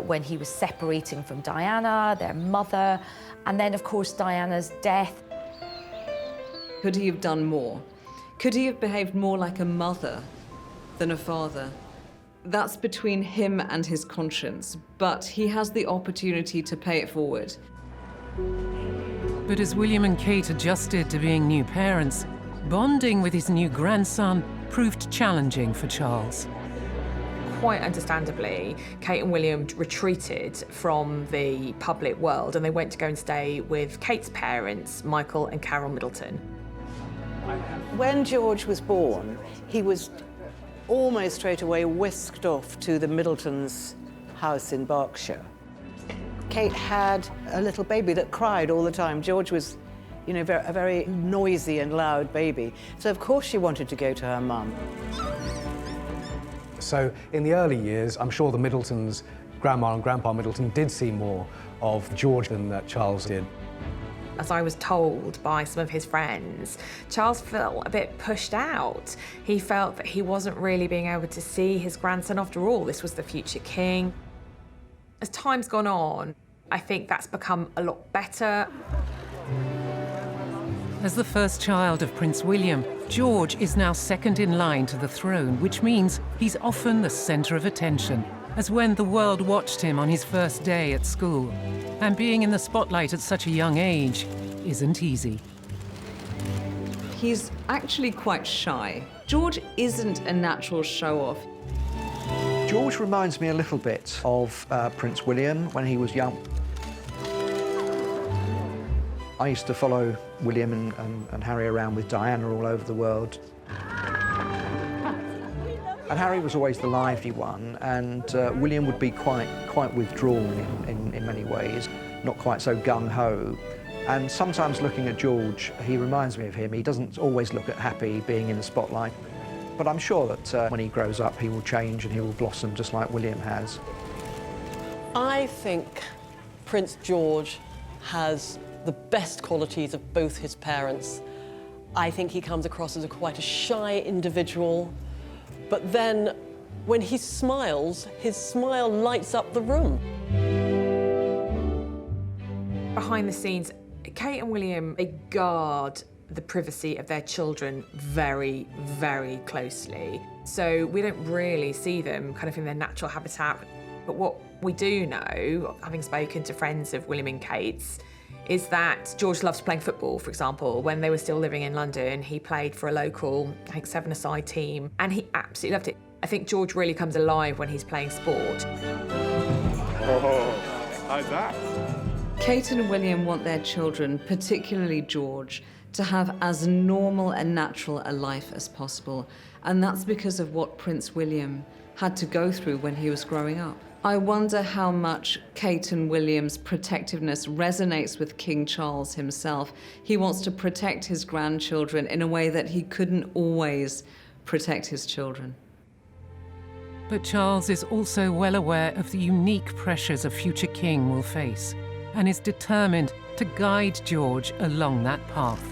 when he was separating from Diana, their mother, and then, of course, Diana's death. Could he have done more? Could he have behaved more like a mother than a father? That's between him and his conscience, but he has the opportunity to pay it forward. But as William and Kate adjusted to being new parents, bonding with his new grandson proved challenging for Charles. Quite understandably, Kate and William retreated from the public world and they went to go and stay with Kate's parents, Michael and Carol Middleton. When George was born, he was almost straight away whisked off to the Middletons' house in Berkshire. Kate had a little baby that cried all the time. George was, you know, a very noisy and loud baby. So of course she wanted to go to her mum. So in the early years, I'm sure the Middletons, Grandma and Grandpa Middleton, did see more of George than Charles did. As I was told by some of his friends, Charles felt a bit pushed out. He felt that he wasn't really being able to see his grandson after all. This was the future king. As time's gone on, I think that's become a lot better. As the first child of Prince William, George is now second in line to the throne, which means he's often the centre of attention, as when the world watched him on his first day at school. And being in the spotlight at such a young age isn't easy. He's actually quite shy. George isn't a natural show-off. George reminds me a little bit of Prince William when he was young. I used to follow William and Harry around with Diana all over the world. And Harry was always the lively one, and William would be quite withdrawn in many ways, not quite so gung-ho. And sometimes looking at George, he reminds me of him. He doesn't always look at happy being in the spotlight. But I'm sure that when he grows up, he will change and he will blossom just like William has. I think Prince George has the best qualities of both his parents. I think he comes across as quite a shy individual, but then when he smiles, his smile lights up the room. Behind the scenes, Kate and William, they guard the privacy of their children very, very closely. So we don't really see them kind of in their natural habitat. But what we do know, having spoken to friends of William and Kate's, is that George loves playing football, for example. When they were still living in London, he played for a local, I think, seven-a-side team, and he absolutely loved it. I think George really comes alive when he's playing sport. Oh, how's that? Kate and William want their children, particularly George, to have as normal and natural a life as possible. And that's because of what Prince William had to go through when he was growing up. I wonder how much Kate and William's protectiveness resonates with King Charles himself. He wants to protect his grandchildren in a way that he couldn't always protect his children. But Charles is also well aware of the unique pressures a future king will face, and is determined to guide George along that path.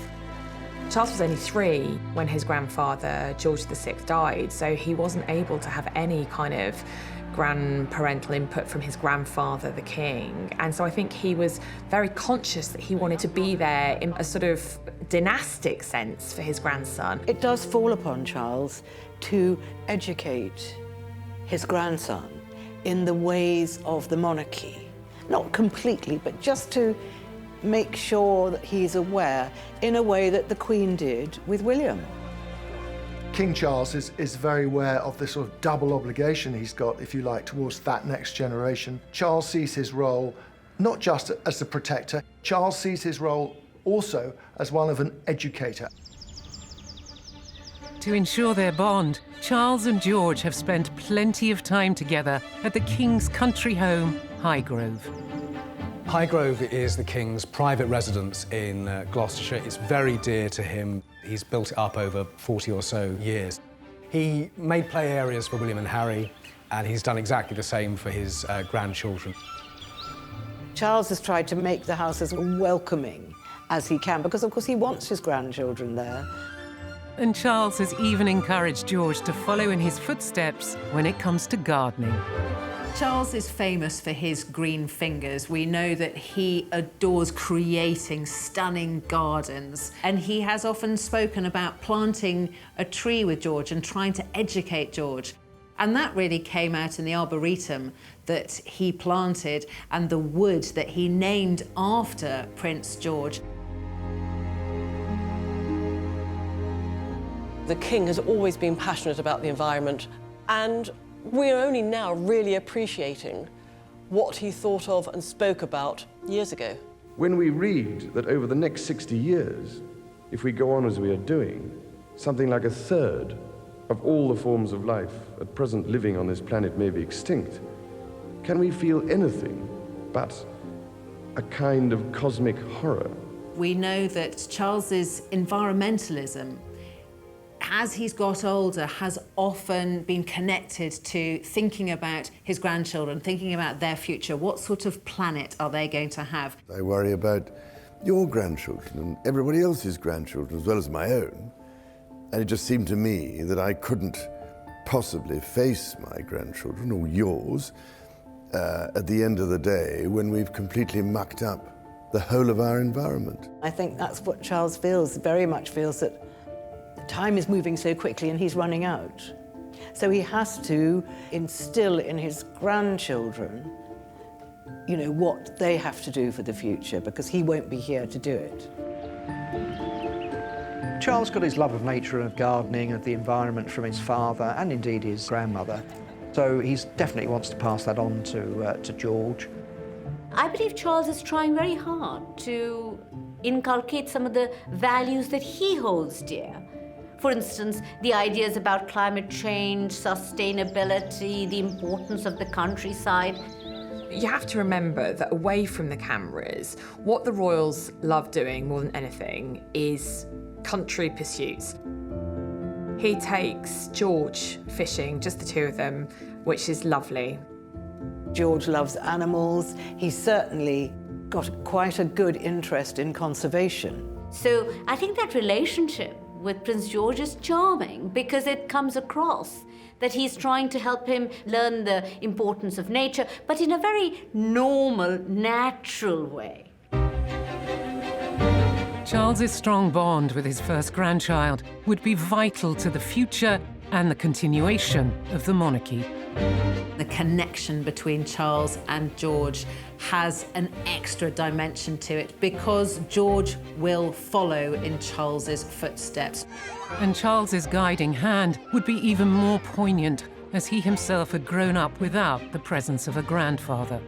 Charles was only 3 when his grandfather, George VI, died, so he wasn't able to have any kind of grandparental input from his grandfather, the king. And so I think he was very conscious that he wanted to be there in a sort of dynastic sense for his grandson. It does fall upon Charles to educate his grandson in the ways of the monarchy. Not completely, but just to make sure that he's aware in a way that the Queen did with William. King Charles is very aware of the sort of double obligation he's got, if you like, towards that next generation. Charles sees his role not just as the protector. Charles sees his role also as one of an educator. To ensure their bond, Charles and George have spent plenty of time together at the King's country home, Highgrove. Highgrove is the King's private residence in Gloucestershire. It's very dear to him. He's built it up over 40 or so years. He made play areas for William and Harry, and he's done exactly the same for his grandchildren. Charles has tried to make the house as welcoming as he can, because of course he wants his grandchildren there. And Charles has even encouraged George to follow in his footsteps when it comes to gardening. Charles is famous for his green fingers. We know that he adores creating stunning gardens, and he has often spoken about planting a tree with George and trying to educate George. And that really came out in the arboretum that he planted and the wood that he named after Prince George. The King has always been passionate about the environment, and we're only now really appreciating what he thought of and spoke about years ago. When we read that over the next 60 years, if we go on as we are doing, something like 1/3 of all the forms of life at present living on this planet may be extinct, can we feel anything but a kind of cosmic horror? We know that Charles's environmentalism, as he's got older, has often been connected to thinking about his grandchildren, thinking about their future. What sort of planet are they going to have? I worry about your grandchildren and everybody else's grandchildren as well as my own. And it just seemed to me that I couldn't possibly face my grandchildren or yours at the end of the day when we've completely mucked up the whole of our environment. I think that's what Charles feels, very much feels, that time is moving so quickly and he's running out. So he has to instill in his grandchildren, you know, what they have to do for the future, because he won't be here to do it. Charles got his love of nature and of gardening and the environment from his father and indeed his grandmother. So he definitely wants to pass that on to George. I believe Charles is trying very hard to inculcate some of the values that he holds dear. For instance, the ideas about climate change, sustainability, the importance of the countryside. You have to remember that away from the cameras, what the royals love doing more than anything is country pursuits. He takes George fishing, just the two of them, which is lovely. George loves animals. He's certainly got quite a good interest in conservation. So I think that relationship with Prince George is charming because it comes across that he's trying to help him learn the importance of nature, but in a very normal, natural way. Charles's strong bond with his first grandchild would be vital to the future and the continuation of the monarchy. The connection between Charles and George has an extra dimension to it because George will follow in Charles's footsteps. And Charles's guiding hand would be even more poignant as he himself had grown up without the presence of a grandfather.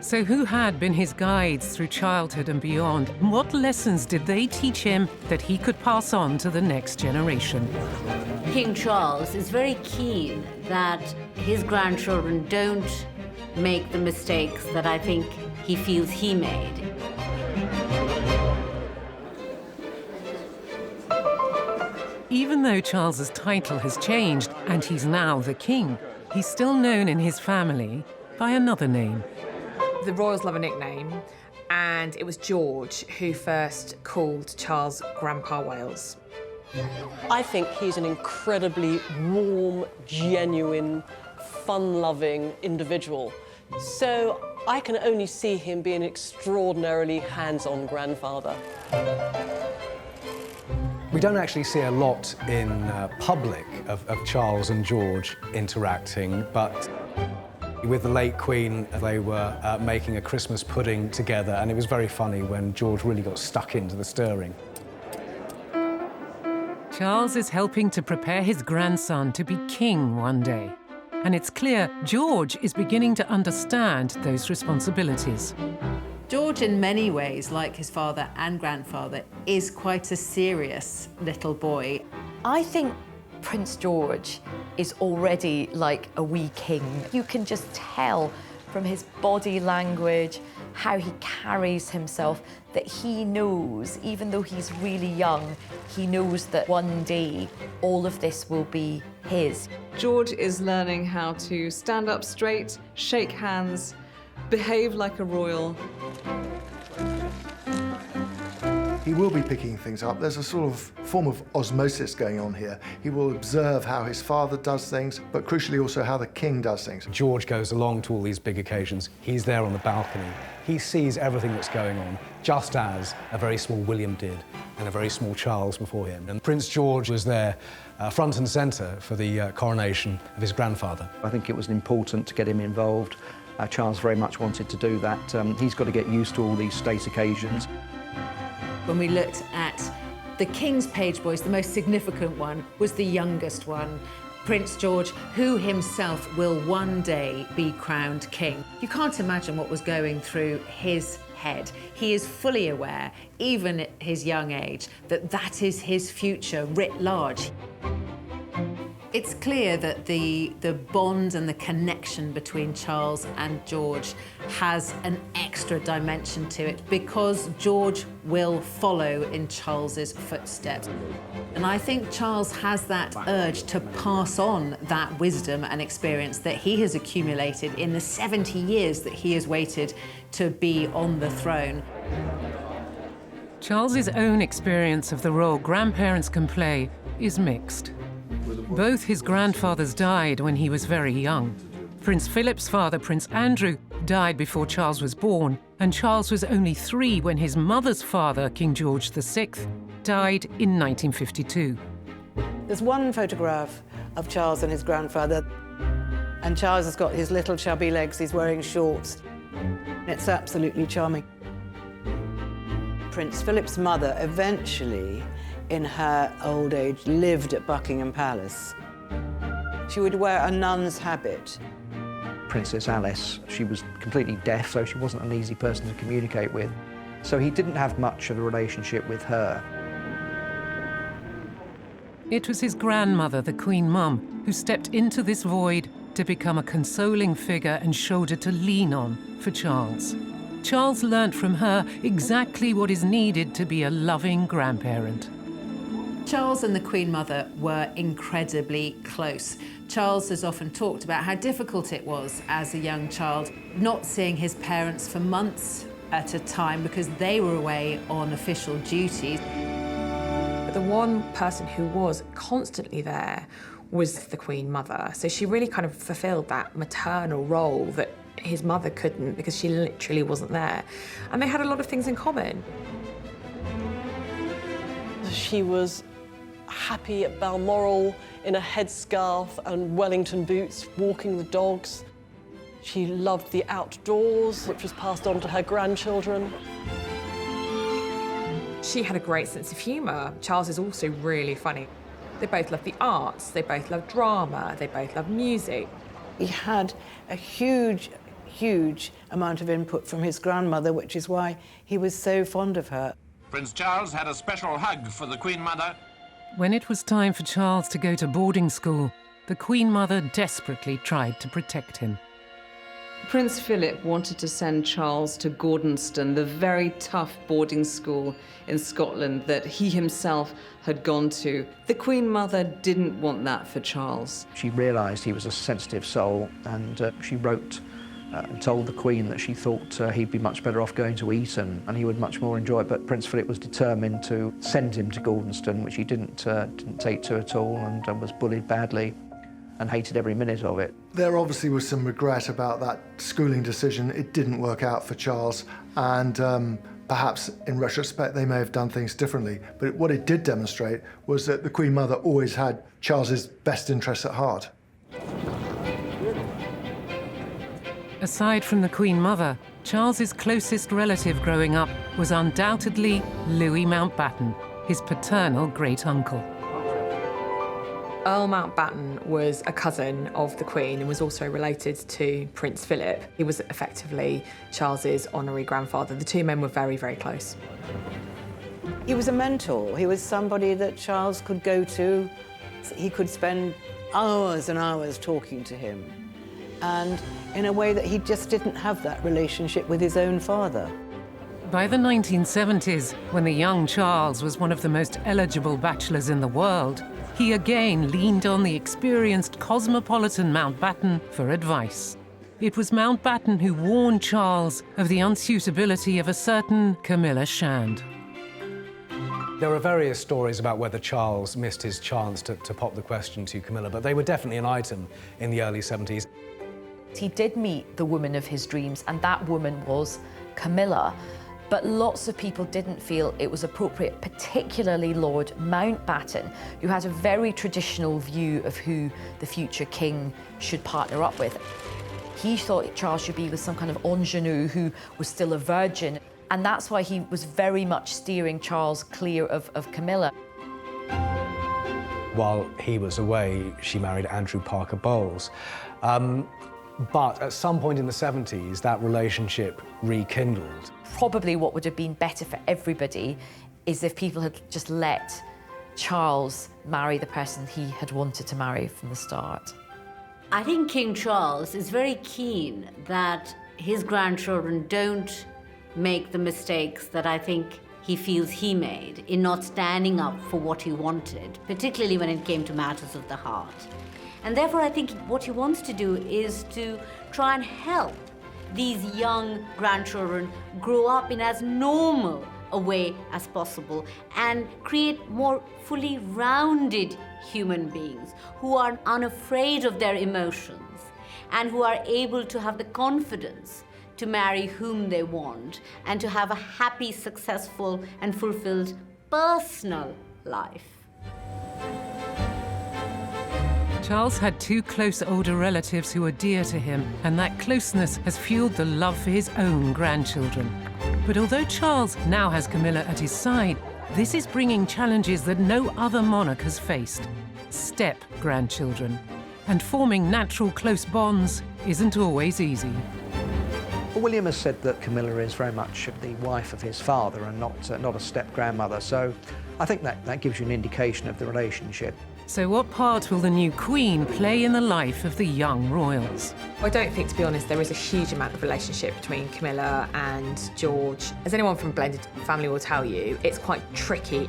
So who had been his guides through childhood and beyond? And what lessons did they teach him that he could pass on to the next generation? King Charles is very keen that his grandchildren don't make the mistakes that I think he feels he made. Even though Charles's title has changed and he's now the king, he's still known in his family by another name. The royals love a nickname, and it was George who first called Charles Grandpa Wales. I think he's an incredibly warm, genuine, fun-loving individual. So I can only see him being an extraordinarily hands-on grandfather. We don't actually see a lot in public of Charles and George interacting, but with the late Queen, they were making a Christmas pudding together, and it was very funny when George really got stuck into the stirring. Charles is helping to prepare his grandson to be king one day. And it's clear George is beginning to understand those responsibilities. George, in many ways, like his father and grandfather, is quite a serious little boy. I think Prince George is already like a wee king. You can just tell from his body language, how he carries himself, that he knows, even though he's really young, he knows that one day all of this will be his. George is learning how to stand up straight, shake hands, behave like a royal. He will be picking things up. There's a sort of form of osmosis going on here. He will observe how his father does things, but crucially also how the king does things. George goes along to all these big occasions. He's there on the balcony. He sees everything that's going on, just as a very small William did, and a very small Charles before him. And Prince George was there front and centre for the coronation of his grandfather. I think it was important to get him involved. Charles very much wanted to do that. He's got to get used to all these state occasions. When we looked at the King's page boys, the most significant one was the youngest one, Prince George, who himself will one day be crowned king. You can't imagine what was going through his head. He is fully aware, even at his young age, that that is his future writ large. It's clear that the bond and the connection between Charles and George has an extra dimension to it because George will follow in Charles's footsteps. And I think Charles has that urge to pass on that wisdom and experience that he has accumulated in the 70 years that he has waited to be on the throne. Charles's own experience of the role grandparents can play is mixed. Both his grandfathers died when he was very young. Prince Philip's father, Prince Andrew, died before Charles was born, and Charles was only 3 when his mother's father, King George VI, died in 1952. There's one photograph of Charles and his grandfather, and Charles has got his little chubby legs, he's wearing shorts. It's absolutely charming. Prince Philip's mother eventually, in her old age, lived at Buckingham Palace. She would wear a nun's habit. Princess Alice, she was completely deaf, so she wasn't an easy person to communicate with. So he didn't have much of a relationship with her. It was his grandmother, the Queen Mum, who stepped into this void to become a consoling figure and shoulder to lean on for Charles. Charles learnt from her exactly what is needed to be a loving grandparent. Charles and the Queen Mother were incredibly close. Charles has often talked about how difficult it was as a young child not seeing his parents for months at a time because they were away on official duties. But the one person who was constantly there was the Queen Mother. So she really kind of fulfilled that maternal role that his mother couldn't because she literally wasn't there. And they had a lot of things in common. She was happy at Balmoral in a headscarf and Wellington boots, walking the dogs. She loved the outdoors, which was passed on to her grandchildren. She had a great sense of humour. Charles is also really funny. They both love the arts, they both love drama, they both love music. He had a huge amount of input from his grandmother, which is why he was so fond of her. Prince Charles had a special hug for the Queen Mother. When it was time for Charles to go to boarding school, the Queen Mother desperately tried to protect him. Prince Philip wanted to send Charles to Gordonston, the very tough boarding school in Scotland that he himself had gone to. The Queen Mother didn't want that for Charles. She realised he was a sensitive soul, and she wrote and told the Queen that she thought he'd be much better off going to Eton and he would much more enjoy it. But Prince Philip was determined to send him to Gordonston, which he didn't take to at all, and was bullied badly and hated every minute of it. There obviously was some regret about that schooling decision. It didn't work out for Charles, and perhaps in retrospect they may have done things differently. But what it did demonstrate was that the Queen Mother always had Charles's best interests at heart. Aside from the Queen Mother, Charles's closest relative growing up was undoubtedly Louis Mountbatten, his paternal great-uncle. Earl Mountbatten was a cousin of the Queen and was also related to Prince Philip. He was effectively Charles's honorary grandfather. The two men were very, very close. He was a mentor. He was somebody that Charles could go to. He could spend hours and hours talking to him, and in a way that he just didn't have that relationship with his own father. By the 1970s, when the young Charles was one of the most eligible bachelors in the world, he again leaned on the experienced cosmopolitan Mountbatten for advice. It was Mountbatten who warned Charles of the unsuitability of a certain Camilla Shand. There are various stories about whether Charles missed his chance to pop the question to Camilla, but they were definitely an item in the early 70s. He did meet the woman of his dreams, and that woman was Camilla. But lots of people didn't feel it was appropriate, particularly Lord Mountbatten, who had a very traditional view of who the future king should partner up with. He thought Charles should be with some kind of ingenue who was still a virgin, and that's why he was very much steering Charles clear of Camilla. While he was away, she married Andrew Parker Bowles. But at some point in the 70s, that relationship rekindled. Probably what would have been better for everybody is if people had just let Charles marry the person he had wanted to marry from the start. I think King Charles is very keen that his grandchildren don't make the mistakes that I think he feels he made in not standing up for what he wanted, particularly when it came to matters of the heart. And therefore, I think what he wants to do is to try and help these young grandchildren grow up in as normal a way as possible and create more fully rounded human beings who are unafraid of their emotions and who are able to have the confidence to marry whom they want and to have a happy, successful, and fulfilled personal life. Charles had two close older relatives who were dear to him, and that closeness has fueled the love for his own grandchildren. But although Charles now has Camilla at his side, this is bringing challenges that no other monarch has faced: step-grandchildren. And forming natural close bonds isn't always easy. Well, William has said that Camilla is very much the wife of his father and not a step-grandmother, so I think that gives you an indication of the relationship. So what part will the new Queen play in the life of the young royals? I don't think, to be honest, there is a huge amount of relationship between Camilla and George. As anyone from a blended family will tell you, it's quite tricky.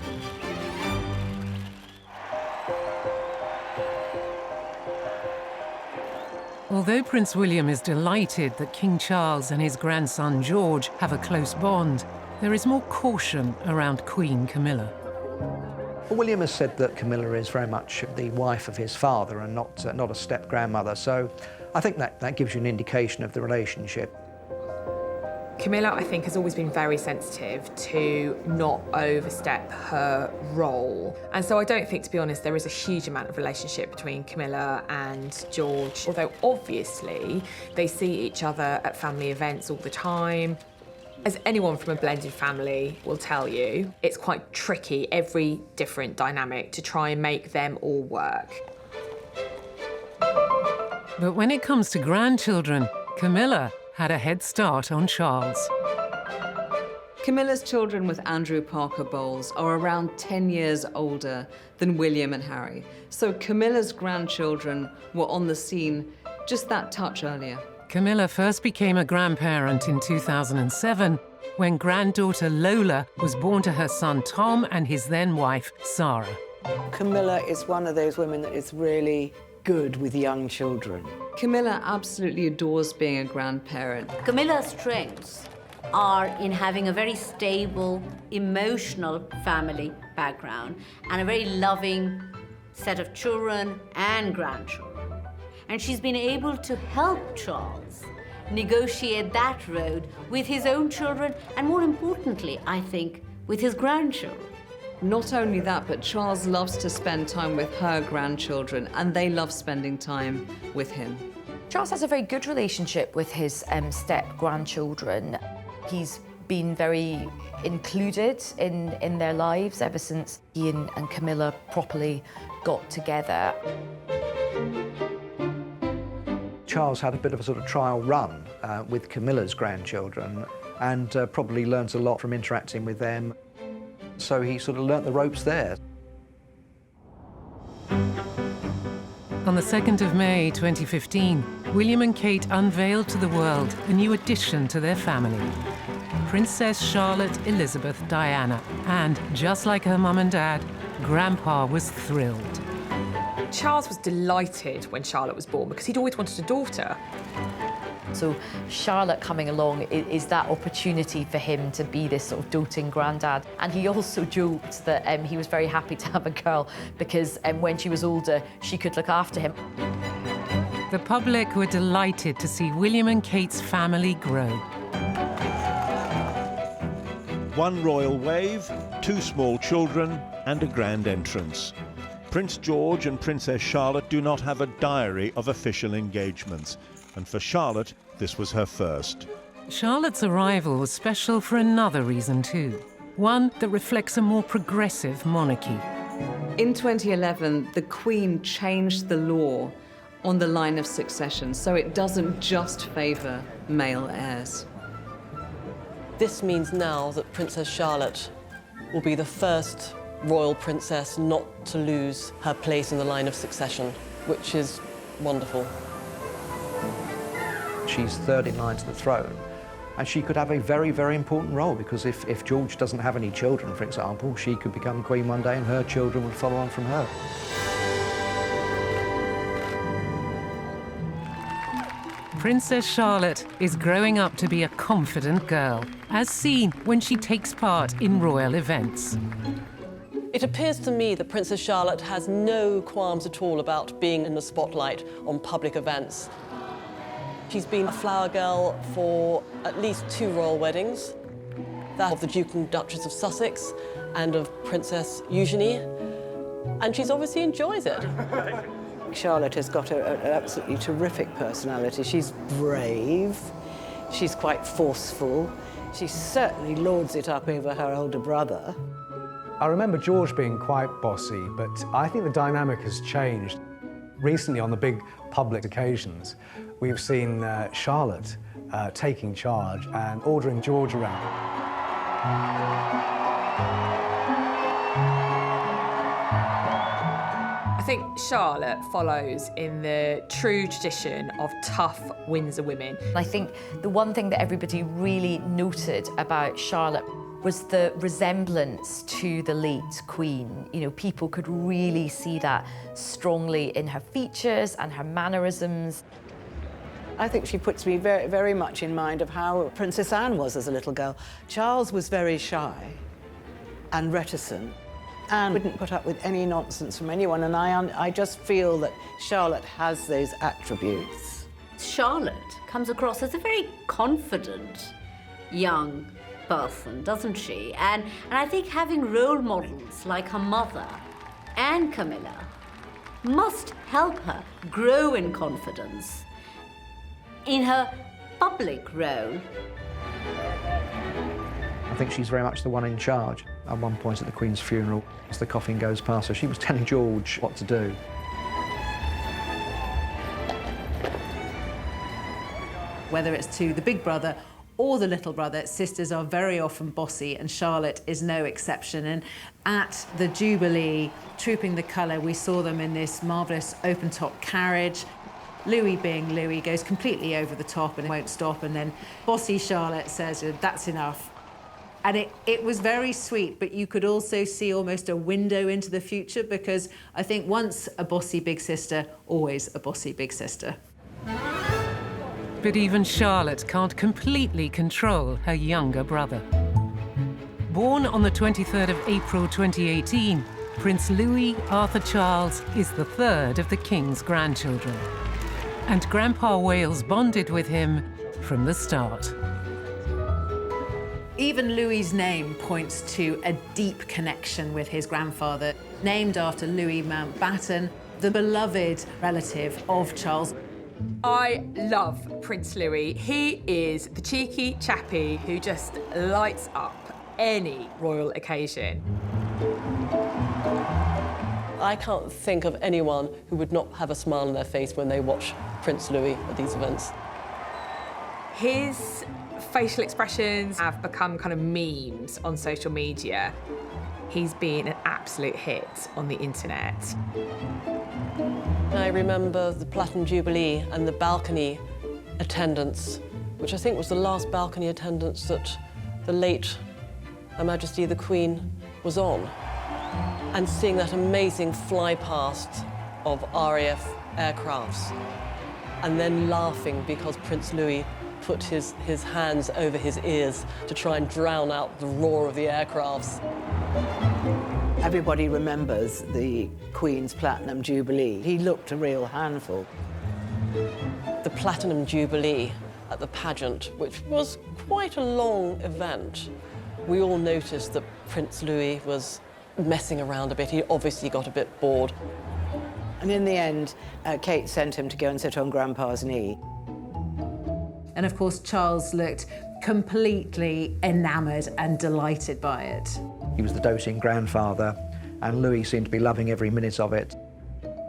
Although Prince William is delighted that King Charles and his grandson George have a close bond, there is more caution around Queen Camilla. Well, William has said that Camilla is very much the wife of his father and not a step-grandmother, so I think that gives you an indication of the relationship. Camilla, I think, has always been very sensitive to not overstep her role. And so I don't think, to be honest, there is a huge amount of relationship between Camilla and George, although obviously they see each other at family events all the time. As anyone from a blended family will tell you, it's quite tricky, every different dynamic, to try and make them all work. But when it comes to grandchildren, Camilla had a head start on Charles. Camilla's children with Andrew Parker Bowles are around 10 years older than William and Harry, so Camilla's grandchildren were on the scene just that touch earlier. Camilla first became a grandparent in 2007 when granddaughter Lola was born to her son Tom and his then wife Sarah. Camilla is one of those women that is really good with young children. Camilla absolutely adores being a grandparent. Camilla's strengths are in having a very stable, emotional family background and a very loving set of children and grandchildren. And she's been able to help Charles negotiate that road with his own children and, more importantly, I think, with his grandchildren. Not only that, but Charles loves to spend time with her grandchildren, and they love spending time with him. Charles has a very good relationship with his step-grandchildren. He's been very included in their lives ever since he and Camilla properly got together. Charles had a bit of a sort of trial run with Camilla's grandchildren and probably learnt a lot from interacting with them. So he sort of learnt the ropes there. On the 2nd of May 2015, William and Kate unveiled to the world a new addition to their family. Princess Charlotte Elizabeth Diana. And just like her mum and dad, Grandpa was thrilled. Charles was delighted when Charlotte was born because he'd always wanted a daughter. So Charlotte coming along is that opportunity for him to be this sort of doting granddad. And he also joked that he was very happy to have a girl because when she was older, she could look after him. The public were delighted to see William and Kate's family grow. One royal wave, 2 small children, and a grand entrance. Prince George and Princess Charlotte do not have a diary of official engagements. And for Charlotte, this was her first. Charlotte's arrival was special for another reason too. One that reflects a more progressive monarchy. In 2011, the Queen changed the law on the line of succession, so it doesn't just favour male heirs. This means now that Princess Charlotte will be the first royal princess not to lose her place in the line of succession, which is wonderful. She's third in line to the throne, and she could have a very, very important role because if George doesn't have any children, for example, she could become queen one day and her children would follow on from her. Princess Charlotte is growing up to be a confident girl, as seen when she takes part in royal events. It appears to me that Princess Charlotte has no qualms at all about being in the spotlight on public events. She's been a flower girl for at least 2 royal weddings, that of the Duke and Duchess of Sussex and of Princess Eugenie, and she's obviously enjoys it. Charlotte has got an absolutely terrific personality. She's brave, she's quite forceful, she certainly lords it up over her older brother. I remember George being quite bossy, but I think the dynamic has changed. Recently, on the big public occasions, we've seen Charlotte taking charge and ordering George around. I think Charlotte follows in the true tradition of tough Windsor women. I think the one thing that everybody really noted about Charlotte was the resemblance to the late Queen. You know, people could really see that strongly in her features and her mannerisms. I think she puts me very, very much in mind of how Princess Anne was as a little girl. Charles was very shy and reticent. Anne wouldn't put up with any nonsense from anyone, and I just feel that Charlotte has those attributes. Charlotte comes across as a very confident young person, doesn't she? And I think having role models like her mother and Camilla must help her grow in confidence in her public role. I think she's very much the one in charge. At one point at the Queen's funeral, as the coffin goes past her, she was telling George what to do. Whether it's to the big brother or the little brother, sisters are very often bossy, and Charlotte is no exception. And at the Jubilee, trooping the colour, we saw them in this marvellous open-top carriage. Louis, being Louis, goes completely over the top and won't stop, and then bossy Charlotte says, "That's enough." And it was very sweet, but you could also see almost a window into the future, because I think once a bossy big sister, always a bossy big sister. But even Charlotte can't completely control her younger brother. Born on the 23rd of April 2018, Prince Louis Arthur Charles is the third of the King's grandchildren. And Grandpa Wales bonded with him from the start. Even Louis's name points to a deep connection with his grandfather, named after Louis Mountbatten, the beloved relative of Charles. I love Prince Louis. He is the cheeky chappy who just lights up any royal occasion. I can't think of anyone who would not have a smile on their face when they watch Prince Louis at these events. His facial expressions have become kind of memes on social media. He's been an absolute hit on the internet. I remember the Platinum Jubilee and the balcony attendance, which I think was the last balcony attendance that the late Her Majesty the Queen was on. And seeing that amazing fly past of RAF aircrafts, and then laughing because Prince Louis put his hands over his ears to try and drown out the roar of the aircrafts. Everybody remembers the Queen's Platinum Jubilee. He looked a real handful. The Platinum Jubilee at the pageant, which was quite a long event, we all noticed that Prince Louis was messing around a bit. He obviously got a bit bored. And in the end, Kate sent him to go and sit on Grandpa's knee. And of course, Charles looked completely enamoured and delighted by it. He was the doting grandfather, and Louis seemed to be loving every minute of it.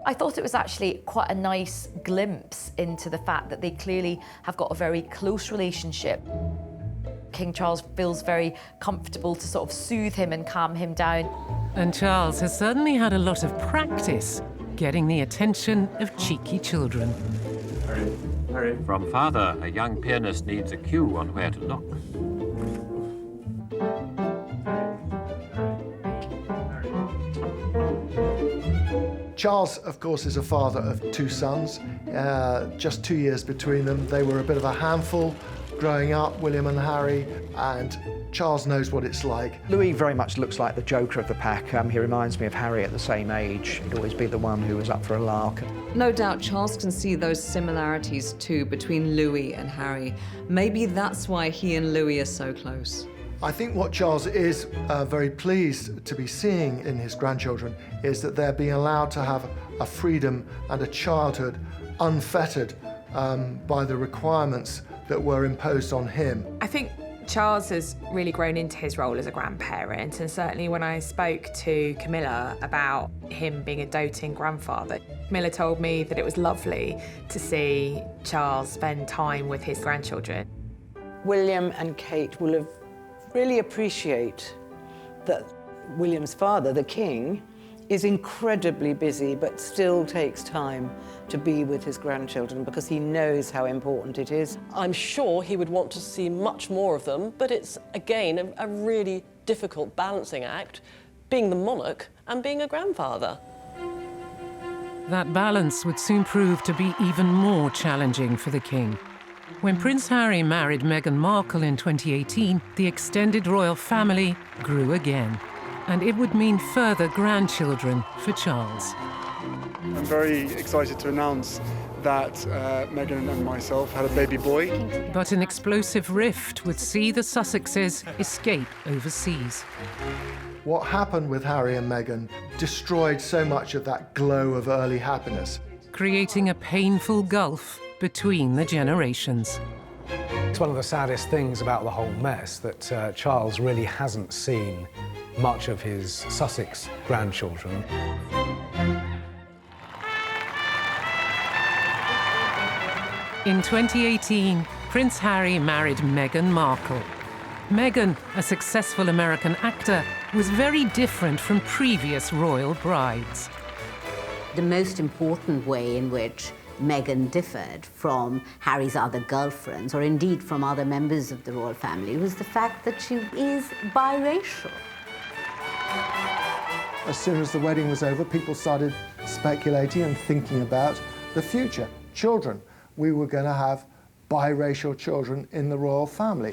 I thought it was actually quite a nice glimpse into the fact that they clearly have got a very close relationship. King Charles feels very comfortable to sort of soothe him and calm him down. And Charles has certainly had a lot of practice getting the attention of cheeky children. From father, a young pianist needs a cue on where to look. Charles, of course, is a father of two sons, just 2 years between them. They were a bit of a handful growing up, William and Harry, and Charles knows what it's like. Louis very much looks like the joker of the pack. He reminds me of Harry at the same age. He'd always be the one who was up for a lark. No doubt Charles can see those similarities too between Louis and Harry. Maybe that's why he and Louis are so close. I think what Charles is very pleased to be seeing in his grandchildren is that they're being allowed to have a freedom and a childhood unfettered by the requirements that were imposed on him. I think Charles has really grown into his role as a grandparent, and certainly when I spoke to Camilla about him being a doting grandfather, Camilla told me that it was lovely to see Charles spend time with his grandchildren. William and Kate will have really appreciate that William's father, the King, is incredibly busy but still takes time to be with his grandchildren because he knows how important it is. I'm sure he would want to see much more of them, but it's, again, a really difficult balancing act, being the monarch and being a grandfather. That balance would soon prove to be even more challenging for the king. When Prince Harry married Meghan Markle in 2018, the extended royal family grew again. And it would mean further grandchildren for Charles. I'm very excited to announce that Meghan and myself had a baby boy. But an explosive rift would see the Sussexes escape overseas. What happened with Harry and Meghan destroyed so much of that glow of early happiness, creating a painful gulf between the generations. It's one of the saddest things about the whole mess that Charles really hasn't seen much of his Sussex grandchildren. In 2018, Prince Harry married Meghan Markle. Meghan, a successful American actor, was very different from previous royal brides. The most important way in which Meghan differed from Harry's other girlfriends, or indeed from other members of the royal family, was the fact that she is biracial. As soon as the wedding was over, people started speculating and thinking about the future. Children. We were going to have biracial children in the royal family.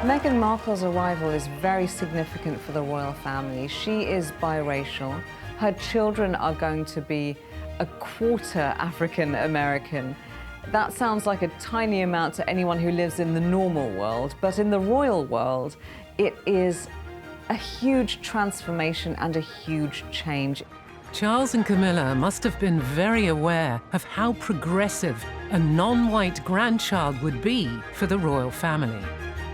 Meghan Markle's arrival is very significant for the royal family. She is biracial. Her children are going to be a quarter African American. That sounds like a tiny amount to anyone who lives in the normal world, but in the royal world, it is a huge transformation and a huge change. Charles and Camilla must have been very aware of how progressive a non-white grandchild would be for the royal family.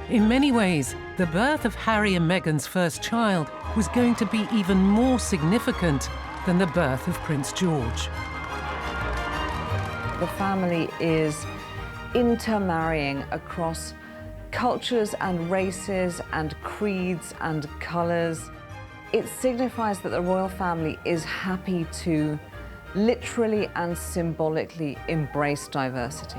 In many ways, the birth of Harry and Meghan's first child was going to be even more significant than the birth of Prince George. The family is intermarrying across cultures and races and creeds and colours. It signifies that the royal family is happy to literally and symbolically embrace diversity.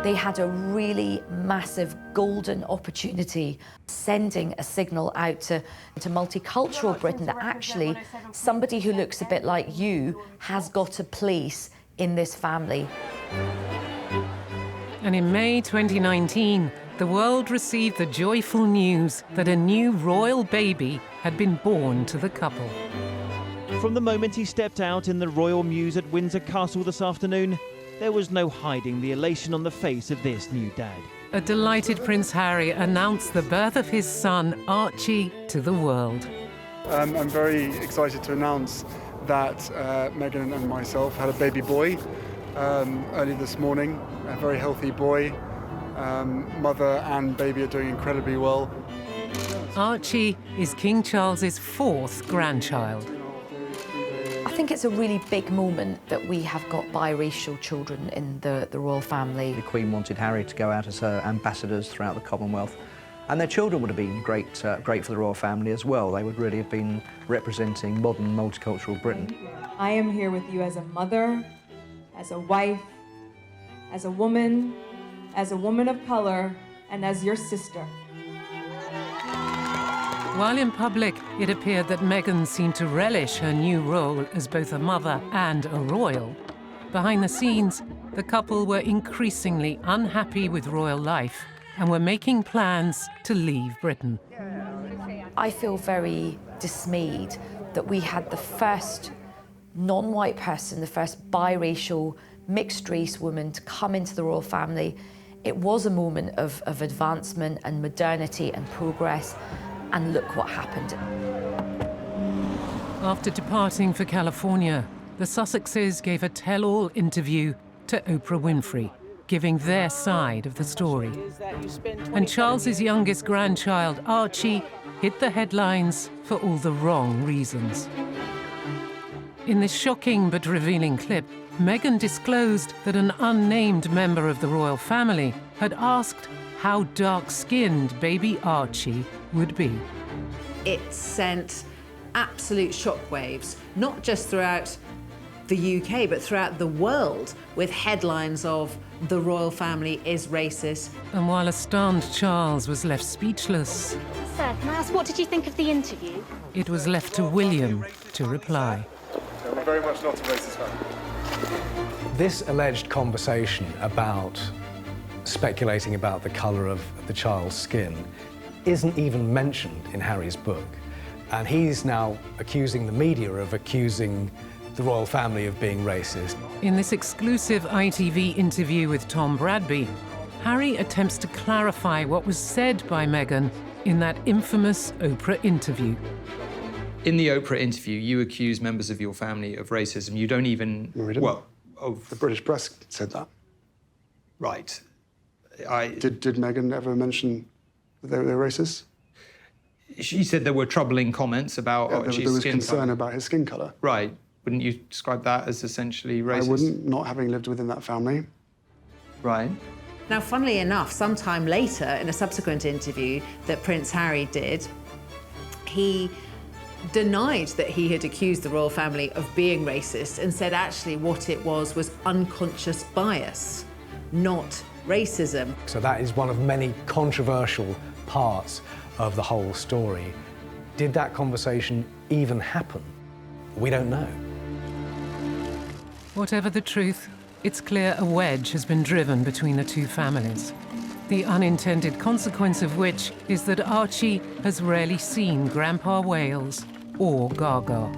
They had a really massive golden opportunity, sending a signal out to multicultural Britain that actually somebody who looks a bit like you has got a place in this family. And in May 2019, the world received the joyful news that a new royal baby had been born to the couple. From the moment he stepped out in the royal mews at Windsor Castle this afternoon, there was no hiding the elation on the face of this new dad. A delighted Prince Harry announced the birth of his son, Archie, to the world. I'm very excited to announce that Meghan and myself had a baby boy early this morning, a very healthy boy. Mother and baby are doing incredibly well. Archie is King Charles's fourth grandchild. I think it's a really big moment that we have got biracial children in the royal family. The Queen wanted Harry to go out as her ambassadors throughout the Commonwealth, and their children would have been great for the royal family as well. They would really have been representing modern multicultural Britain. I am here with you as a mother, as a wife, as a woman of color, and as your sister. While in public, it appeared that Meghan seemed to relish her new role as both a mother and a royal. Behind the scenes, the couple were increasingly unhappy with royal life and were making plans to leave Britain. I feel very dismayed that we had the first non-white person, the first biracial, mixed-race woman to come into the royal family. It was a moment of advancement and modernity and progress, and look what happened. After departing for California, the Sussexes gave a tell-all interview to Oprah Winfrey, giving their side of the story. And Charles's youngest grandchild, Archie, hit the headlines for all the wrong reasons. In this shocking but revealing clip, Meghan disclosed that an unnamed member of the royal family had asked how dark-skinned baby Archie would be. It sent absolute shockwaves, not just throughout the UK, but throughout the world, with headlines of "The royal family is racist." And while a stunned Charles was left speechless, Sir, can I ask, what did you think of the interview? it was left to William to reply. We're very much not a racist family. This alleged conversation about speculating about the colour of the child's skin isn't even mentioned in Harry's book. And he's now accusing the media of accusing the royal family of being racist. In this exclusive ITV interview with Tom Bradby, Harry attempts to clarify what was said by Meghan in that infamous Oprah interview. In the Oprah interview, you accuse members of your family of racism. You don't even... Well, the British press said that. Right. Did Meghan ever mention that they were racist? She said there were troubling comments about Archie's there was skin concern colour. about his skin colour. Right. Wouldn't you describe that as essentially racist? I wouldn't, not having lived within that family. Right. Now, funnily enough, sometime later, in a subsequent interview that Prince Harry did, he denied that he had accused the royal family of being racist and said actually what it was unconscious bias, not racism. So that is one of many controversial parts of the whole story. Did that conversation even happen? We don't know. Whatever the truth, it's clear a wedge has been driven between the two families. The unintended consequence of which is that Archie has rarely seen Grandpa Wales or Gaga.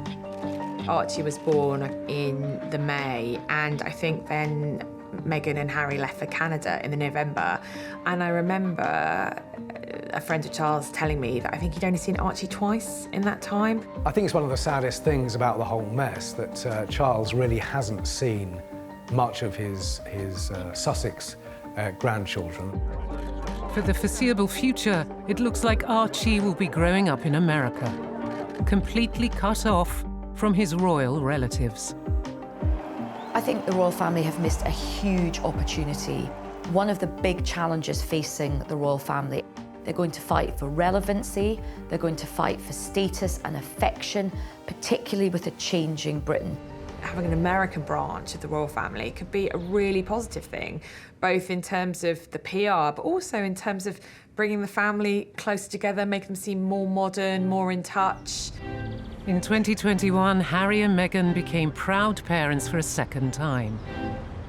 Archie was born in the May, and I think then Meghan and Harry left for Canada in the November. And I remember a friend of Charles telling me that I think he'd only seen Archie twice in that time. I think it's one of the saddest things about the whole mess that Charles really hasn't seen much of his Sussex grandchildren. For the foreseeable future, it looks like Archie will be growing up in America, completely cut off from his royal relatives. I think the royal family have missed a huge opportunity. One of the big challenges facing the royal family, they're going to fight for relevancy, they're going to fight for status and affection, particularly with a changing Britain. Having an American branch of the royal family could be a really positive thing, both in terms of the PR, but also in terms of bringing the family closer together, making them seem more modern, more in touch. In 2021, Harry and Meghan became proud parents for a second time.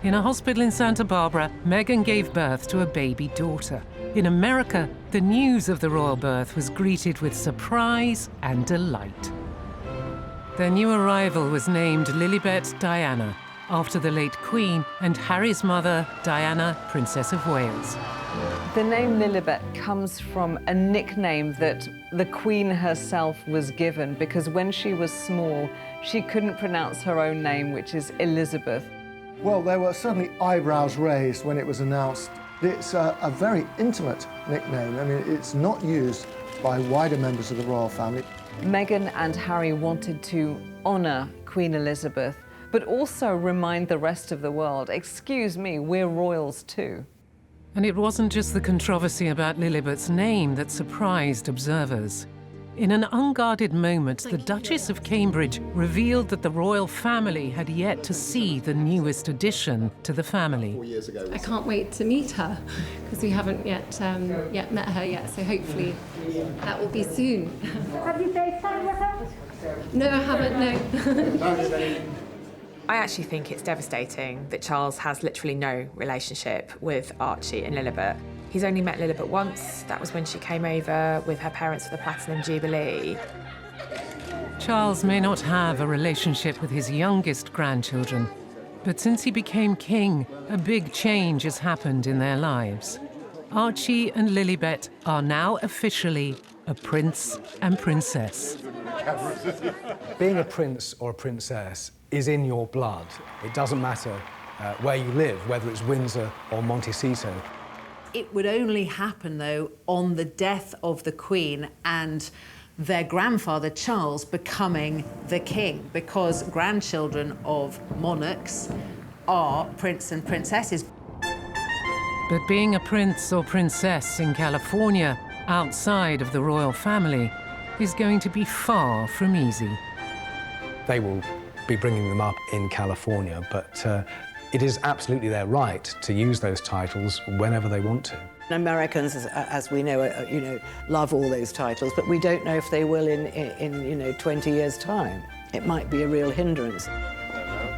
In a hospital in Santa Barbara, Meghan gave birth to a baby daughter. In America, the news of the royal birth was greeted with surprise and delight. Their new arrival was named Lilibet Diana, after the late Queen and Harry's mother, Diana, Princess of Wales. The name Lilibet comes from a nickname that the Queen herself was given because when she was small, she couldn't pronounce her own name, which is Elizabeth. Well, there were certainly eyebrows raised when it was announced. It's a very intimate nickname. I mean, it's not used by wider members of the royal family. Meghan and Harry wanted to honour Queen Elizabeth, but also remind the rest of the world, excuse me, we're royals too. And it wasn't just the controversy about Lilibet's name that surprised observers. In an unguarded moment, the Duchess of Cambridge revealed that the royal family had yet to see the newest addition to the family. I can't wait to meet her because we haven't yet met her yet, so hopefully that will be soon. Have you FaceTimed with her? No, I haven't, no. I actually think it's devastating that Charles has literally no relationship with Archie and Lilibet. He's only met Lilibet once. That was when she came over with her parents for the Platinum Jubilee. Charles may not have a relationship with his youngest grandchildren, but since he became king, a big change has happened in their lives. Archie and Lilibet are now officially a prince and princess. Being a prince or a princess is in your blood. It doesn't matter where you live, whether it's Windsor or Montecito. It would only happen, though, on the death of the Queen and their grandfather, Charles, becoming the king, because grandchildren of monarchs are prince and princesses. But being a prince or princess in California, outside of the royal family, is going to be far from easy. They will be bringing them up in California, but it is absolutely their right to use those titles whenever they want to. Americans, as we know, love all those titles, but we don't know if they will in 20 years' time. It might be a real hindrance.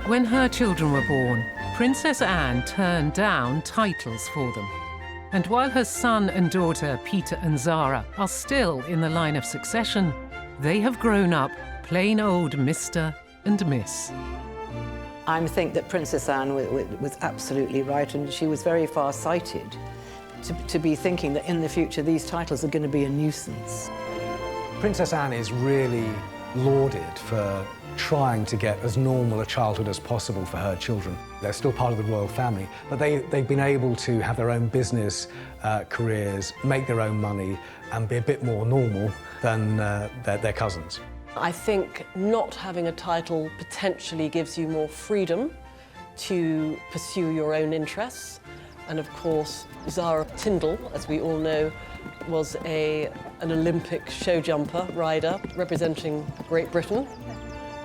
When her children were born, Princess Anne turned down titles for them. And while her son and daughter, Peter and Zara, are still in the line of succession, they have grown up plain old Mr. and Miss. I think that Princess Anne was absolutely right, and she was very far-sighted to be thinking that in the future these titles are going to be a nuisance. Princess Anne is really lauded for trying to get as normal a childhood as possible for her children. They're still part of the royal family, but they've been able to have their own business careers, make their own money, and be a bit more normal than their cousins. I think not having a title potentially gives you more freedom to pursue your own interests. And of course, Zara Tindall, as we all know, was an Olympic show jumper rider representing Great Britain.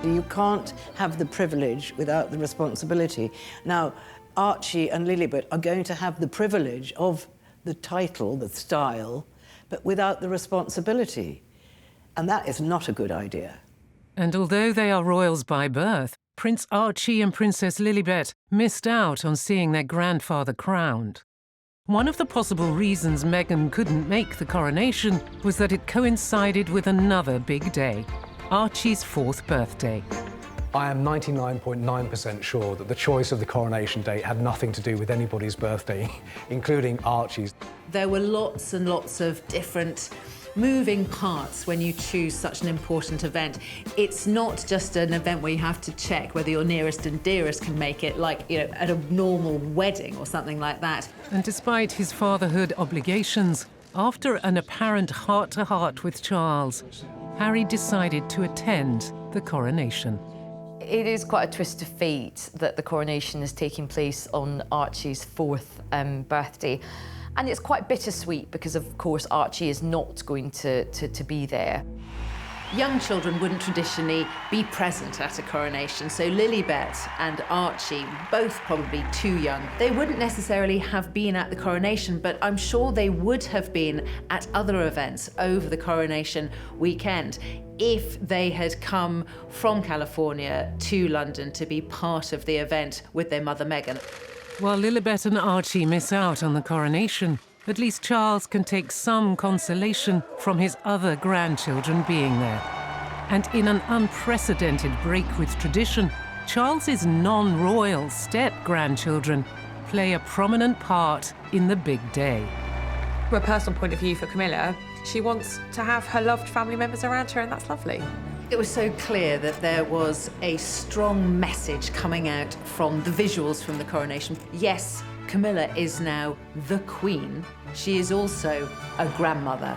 You can't have the privilege without the responsibility. Now, Archie and Lilibet are going to have the privilege of the title, the style, but without the responsibility. And that is not a good idea. And although they are royals by birth, Prince Archie and Princess Lilibet missed out on seeing their grandfather crowned. One of the possible reasons Meghan couldn't make the coronation was that it coincided with another big day, Archie's 4th birthday. I am 99.9% sure that the choice of the coronation date had nothing to do with anybody's birthday, including Archie's. There were lots and lots of different moving parts when you choose such an important event. It's not just an event where you have to check whether your nearest and dearest can make it, like, you know, at a normal wedding or something like that. And despite his fatherhood obligations, after an apparent heart-to-heart with Charles, Harry decided to attend the coronation. It is quite a twist of fate that the coronation is taking place on Archie's 4th birthday. And it's quite bittersweet because, of course, Archie is not going to be there. Young children wouldn't traditionally be present at a coronation, so Lilibet and Archie, both probably too young, they wouldn't necessarily have been at the coronation, but I'm sure they would have been at other events over the coronation weekend if they had come from California to London to be part of the event with their mother Meghan. While Lilibet and Archie miss out on the coronation, at least Charles can take some consolation from his other grandchildren being there. And in an unprecedented break with tradition, Charles's non-royal step-grandchildren play a prominent part in the big day. From a personal point of view for Camilla, she wants to have her loved family members around her, and that's lovely. It was so clear that there was a strong message coming out from the visuals from the coronation. Yes, Camilla is now the Queen. She is also a grandmother.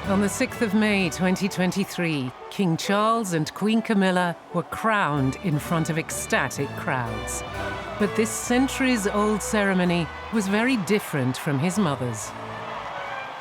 On the 6th of May 2023, King Charles and Queen Camilla were crowned in front of ecstatic crowds. But this centuries-old ceremony was very different from his mother's.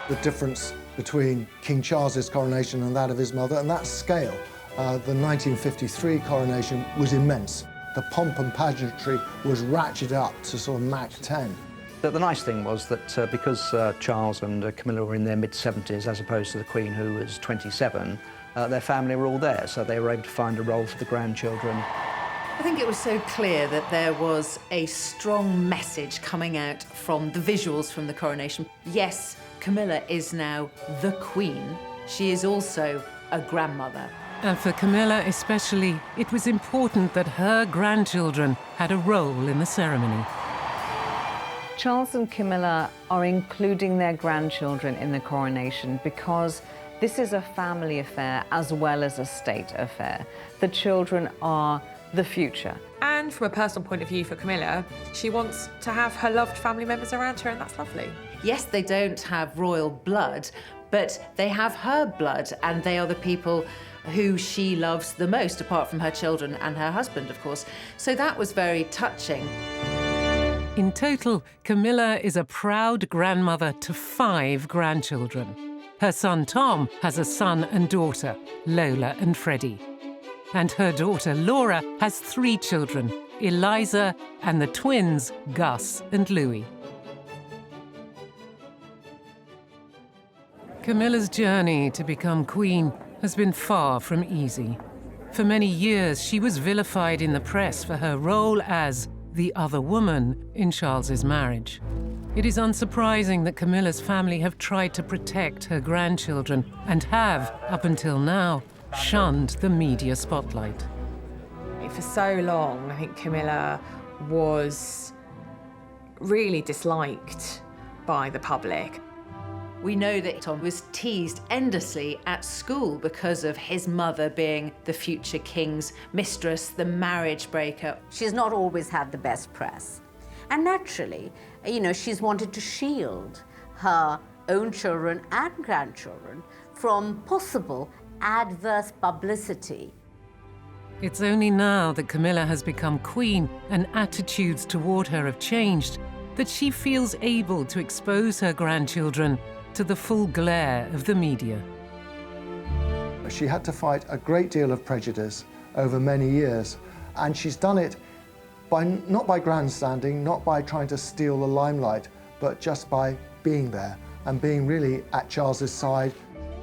The difference between King Charles's coronation and that of his mother, and that scale. The 1953 coronation was immense. The pomp and pageantry was ratcheted up to sort of Mach 10. The nice thing was that because Charles and Camilla were in their mid-70s, as opposed to the Queen, who was 27, their family were all there, so they were able to find a role for the grandchildren. I think it was so clear that there was a strong message coming out from the visuals from the coronation. Yes, Camilla is now the Queen. She is also a grandmother. And for Camilla especially, it was important that her grandchildren had a role in the ceremony. Charles and Camilla are including their grandchildren in the coronation because this is a family affair as well as a state affair. The children are the future. And from a personal point of view for Camilla, she wants to have her loved family members around her, and that's lovely. Yes, they don't have royal blood, but they have her blood, and they are the people who she loves the most, apart from her children and her husband, of course. So that was very touching. In total, Camilla is a proud grandmother to 5 grandchildren. Her son Tom has a son and daughter, Lola and Freddie. And her daughter Laura has 3 children, Eliza and the twins, Gus and Louis. Camilla's journey to become queen has been far from easy. For many years, she was vilified in the press for her role as the other woman in Charles's marriage. It is unsurprising that Camilla's family have tried to protect her grandchildren and have, up until now, shunned the media spotlight. For so long, I think Camilla was really disliked by the public. We know that Tom was teased endlessly at school because of his mother being the future king's mistress, the marriage breaker. She's not always had the best press. And naturally, you know, she's wanted to shield her own children and grandchildren from possible adverse publicity. It's only now that Camilla has become queen and attitudes toward her have changed that she feels able to expose her grandchildren to the full glare of the media. She had to fight a great deal of prejudice over many years, and she's done it not by grandstanding, not by trying to steal the limelight, but just by being there and being really at Charles's side.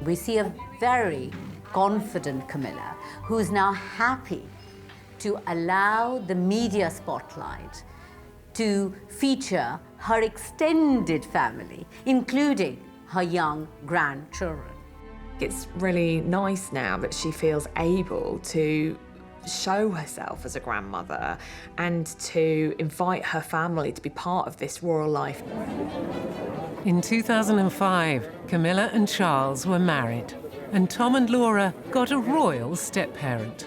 We see a very confident Camilla who's now happy to allow the media spotlight to feature her extended family, including her young grandchildren. It's really nice now that she feels able to show herself as a grandmother and to invite her family to be part of this royal life. In 2005, Camilla and Charles were married, and Tom and Laura got a royal step-parent.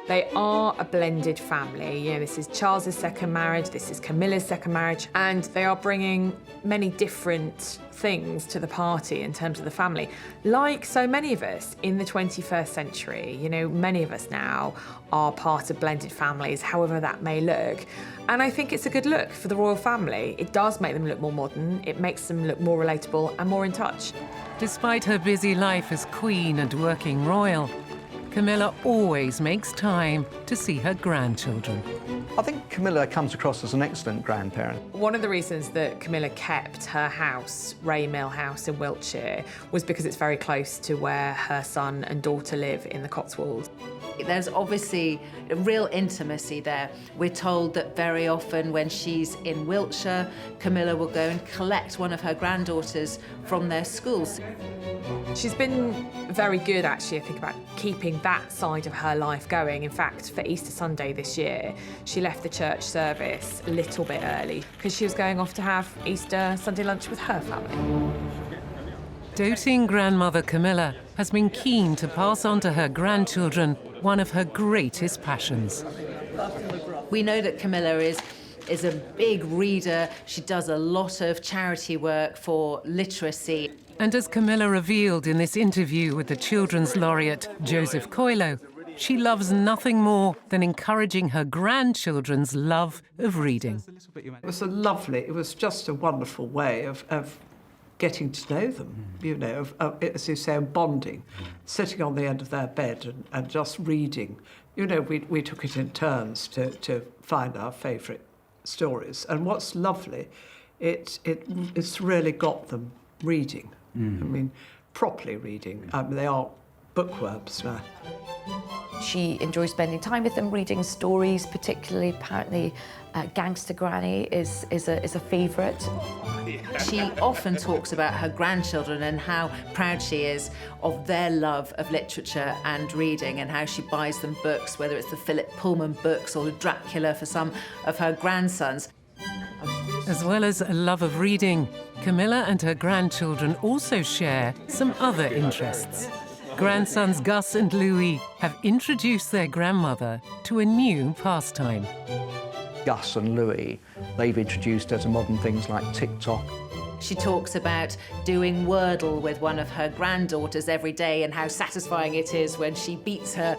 They are a blended family. You know, this is Charles's second marriage, this is Camilla's second marriage, and they are bringing many different things to the party in terms of the family. Like so many of us in the 21st century, you know, many of us now are part of blended families, however that may look. And I think it's a good look for the royal family. It does make them look more modern, it makes them look more relatable and more in touch. Despite her busy life as queen and working royal, Camilla always makes time to see her grandchildren. I think Camilla comes across as an excellent grandparent. One of the reasons that Camilla kept her house, Ray Mill House in Wiltshire, was because it's very close to where her son and daughter live in the Cotswolds. There's obviously a real intimacy there. We're told that very often when she's in Wiltshire, Camilla will go and collect one of her granddaughters from their schools. She's been very good, actually, I think, about keeping that side of her life going. In fact, for Easter Sunday this year, she left the church service a little bit early because she was going off to have Easter Sunday lunch with her family. Doting grandmother Camilla has been keen to pass on to her grandchildren one of her greatest passions. We know that Camilla is a big reader. She does a lot of charity work for literacy. And as Camilla revealed in this interview with the Children's Laureate Joseph Coelho, she loves nothing more than encouraging her grandchildren's love of reading. It was just a wonderful way of getting to know them, you know, as you say, bonding, sitting on the end of their bed and just reading. You know, we took it in turns to find our favourite stories. And what's lovely, it's really got them reading. I mean, properly reading. They are bookworms now. She enjoys spending time with them, reading stories, particularly, apparently, Gangster Granny is a favourite. She often talks about her grandchildren and how proud she is of their love of literature and reading, and how she buys them books, whether it's the Philip Pullman books or Dracula for some of her grandsons. As well as a love of reading, Camilla and her grandchildren also share some other interests. Grandsons Gus and Louis have introduced their grandmother to a new pastime. Gus and Louis, they've introduced her to modern things like TikTok. She talks about doing Wordle with one of her granddaughters every day and how satisfying it is when she beats her.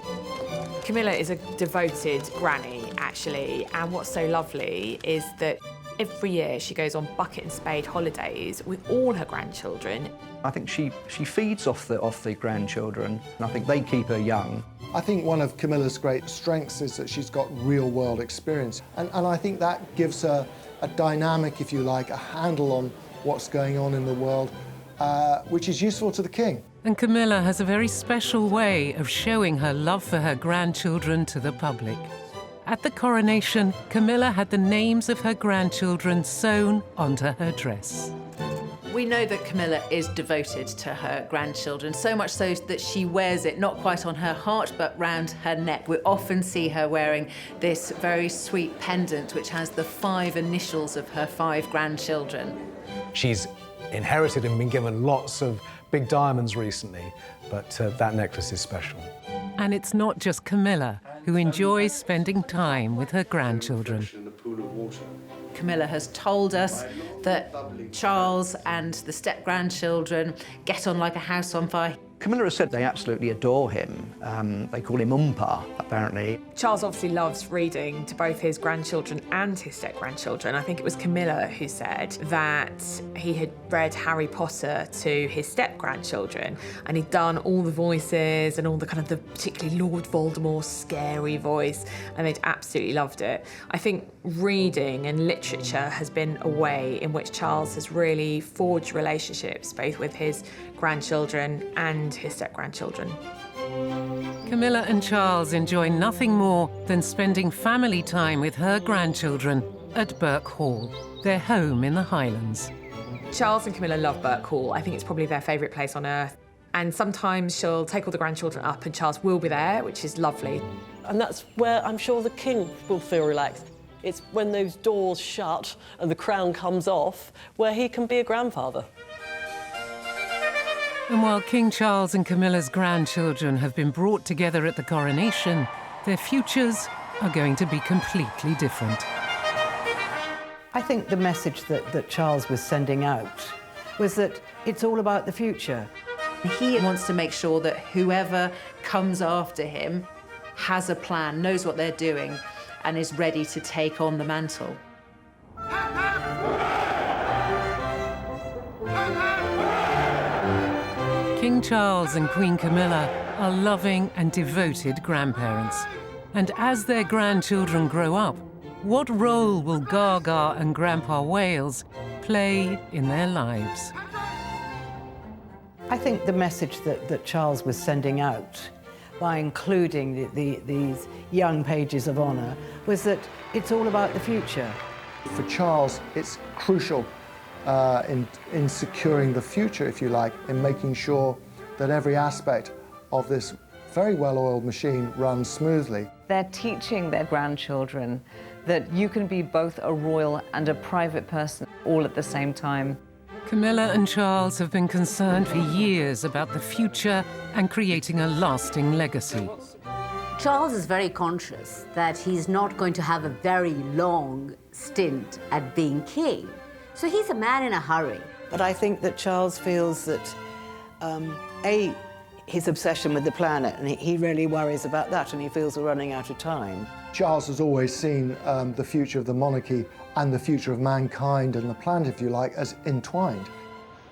Camilla is a devoted granny, actually, and what's so lovely is that every year she goes on bucket and spade holidays with all her grandchildren. I think she feeds off the grandchildren, and I think they keep her young. I think one of Camilla's great strengths is that she's got real-world experience, and I think that gives her a dynamic, if you like, a handle on what's going on in the world, which is useful to the king. And Camilla has a very special way of showing her love for her grandchildren to the public. At the coronation, Camilla had the names of her grandchildren sewn onto her dress. We know that Camilla is devoted to her grandchildren, so much so that she wears it not quite on her heart, but round her neck. We often see her wearing this very sweet pendant, which has the 5 initials of her 5 grandchildren. She's inherited and been given lots of big diamonds recently, but that necklace is special. And it's not just Camilla who enjoys spending time with her grandchildren. Camilla has told us that Charles and the step-grandchildren get on like a house on fire. Camilla has said they absolutely adore him. They call him Umpa, apparently. Charles obviously loves reading to both his grandchildren and his step-grandchildren. I think it was Camilla who said that he had read Harry Potter to his step-grandchildren, and he'd done all the voices and all the kind of the particularly Lord Voldemort's scary voice, and they'd absolutely loved it. I think reading and literature has been a way in which Charles has really forged relationships both with his grandchildren and his step-grandchildren. Camilla and Charles enjoy nothing more than spending family time with her grandchildren at Burke Hall, their home in the Highlands. Charles and Camilla love Burke Hall. I think it's probably their favourite place on earth. And sometimes she'll take all the grandchildren up and Charles will be there, which is lovely. And that's where I'm sure the king will feel relaxed. It's when those doors shut and the crown comes off where he can be a grandfather. And while King Charles and Camilla's grandchildren have been brought together at the coronation, their futures are going to be completely different. I think the message that Charles was sending out was that it's all about the future. He wants to make sure that whoever comes after him has a plan, knows what they're doing, and is ready to take on the mantle. King Charles and Queen Camilla are loving and devoted grandparents. And as their grandchildren grow up, what role will Gaga and Grandpa Wales play in their lives? I think the message that Charles was sending out by including these young pages of honour was that it's all about the future. For Charles, it's crucial in securing the future, if you like, in making sure that every aspect of this very well-oiled machine runs smoothly. They're teaching their grandchildren that you can be both a royal and a private person all at the same time. Camilla and Charles have been concerned for years about the future and creating a lasting legacy. Charles is very conscious that he's not going to have a very long stint at being king. So he's a man in a hurry. But I think that Charles feels that, his obsession with the planet, and he really worries about that, and he feels we're running out of time. Charles has always seen the future of the monarchy and the future of mankind and the planet, if you like, as entwined.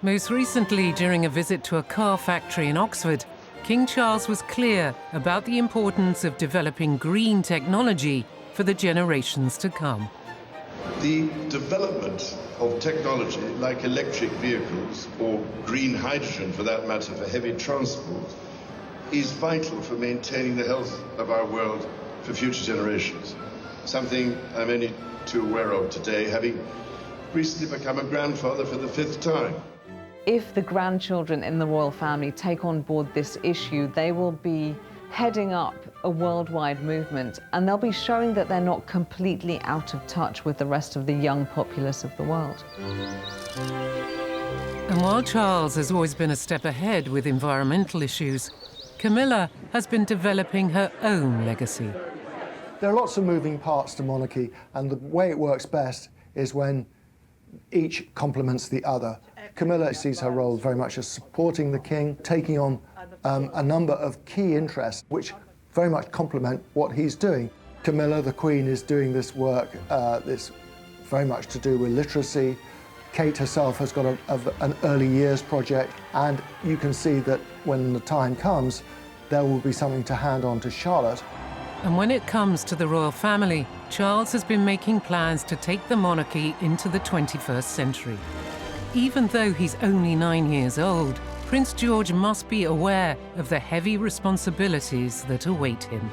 Most recently, during a visit to a car factory in Oxford, King Charles was clear about the importance of developing green technology for the generations to come. The development of technology like electric vehicles, or green hydrogen for that matter for heavy transport, is vital for maintaining the health of our world for future generations. Something I'm only too aware of today, having recently become a grandfather for the 5th time. If the grandchildren in the royal family take on board this issue, they will be heading up a worldwide movement, and they'll be showing that they're not completely out of touch with the rest of the young populace of the world. And while Charles has always been a step ahead with environmental issues, Camilla has been developing her own legacy. There are lots of moving parts to monarchy, and the way it works best is when each complements the other. Camilla sees her role very much as supporting the king, taking on a number of key interests which very much complement what he's doing. Camilla, the Queen, is doing this work, this very much to do with literacy. Kate herself has got an early years project, and you can see that when the time comes, there will be something to hand on to Charlotte. And when it comes to the royal family, Charles has been making plans to take the monarchy into the 21st century. Even though he's only 9 years old, Prince George must be aware of the heavy responsibilities that await him.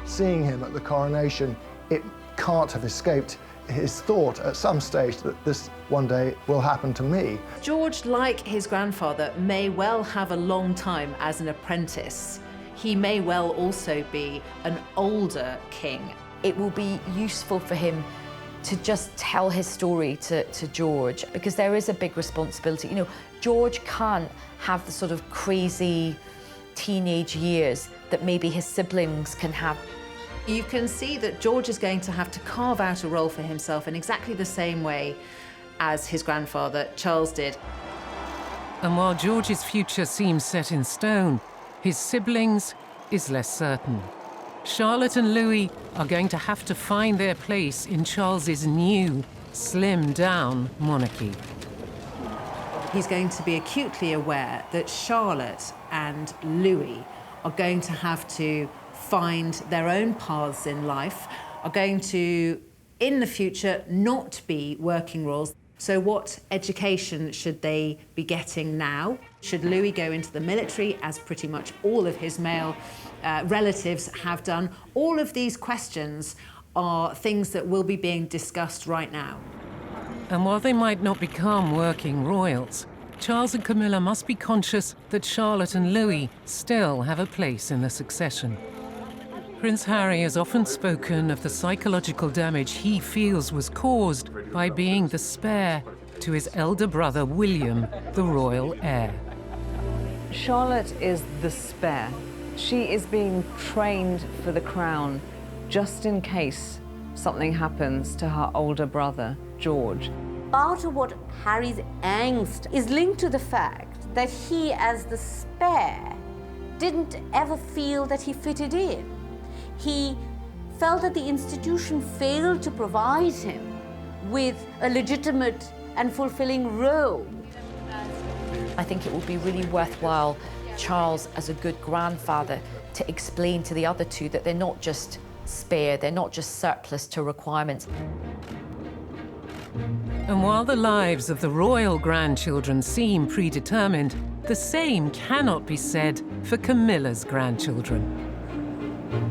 Seeing him at the coronation, it can't have escaped his thought at some stage that this one day will happen to me. George, like his grandfather, may well have a long time as an apprentice. He may well also be an older king. It will be useful for him to just tell his story to George, because there is a big responsibility. You know, George can't have the sort of crazy teenage years that maybe his siblings can have. You can see that George is going to have to carve out a role for himself in exactly the same way as his grandfather, Charles, did. And while George's future seems set in stone, his siblings is less certain. Charlotte and Louis are going to have to find their place in Charles's new, slimmed-down monarchy. He's going to be acutely aware that Charlotte and Louis are going to have to find their own paths in life, are going to, in the future, not be working royals. So what education should they be getting now? Should Louis go into the military, as pretty much all of his male relatives have done? All of these questions are things that will be being discussed right now. And while they might not become working royals, Charles and Camilla must be conscious that Charlotte and Louis still have a place in the succession. Prince Harry has often spoken of the psychological damage he feels was caused by being the spare to his elder brother William, the royal heir. Charlotte is the spare. She is being trained for the crown just in case something happens to her older brother, George. Part of what Harry's angst is linked to the fact that he, as the spare, didn't ever feel that he fitted in. He felt that the institution failed to provide him with a legitimate and fulfilling role. I think it would be really worthwhile, Charles, as a good grandfather, to explain to the other two that they're not just spare, they're not just surplus to requirements. And while the lives of the royal grandchildren seem predetermined, the same cannot be said for Camilla's grandchildren.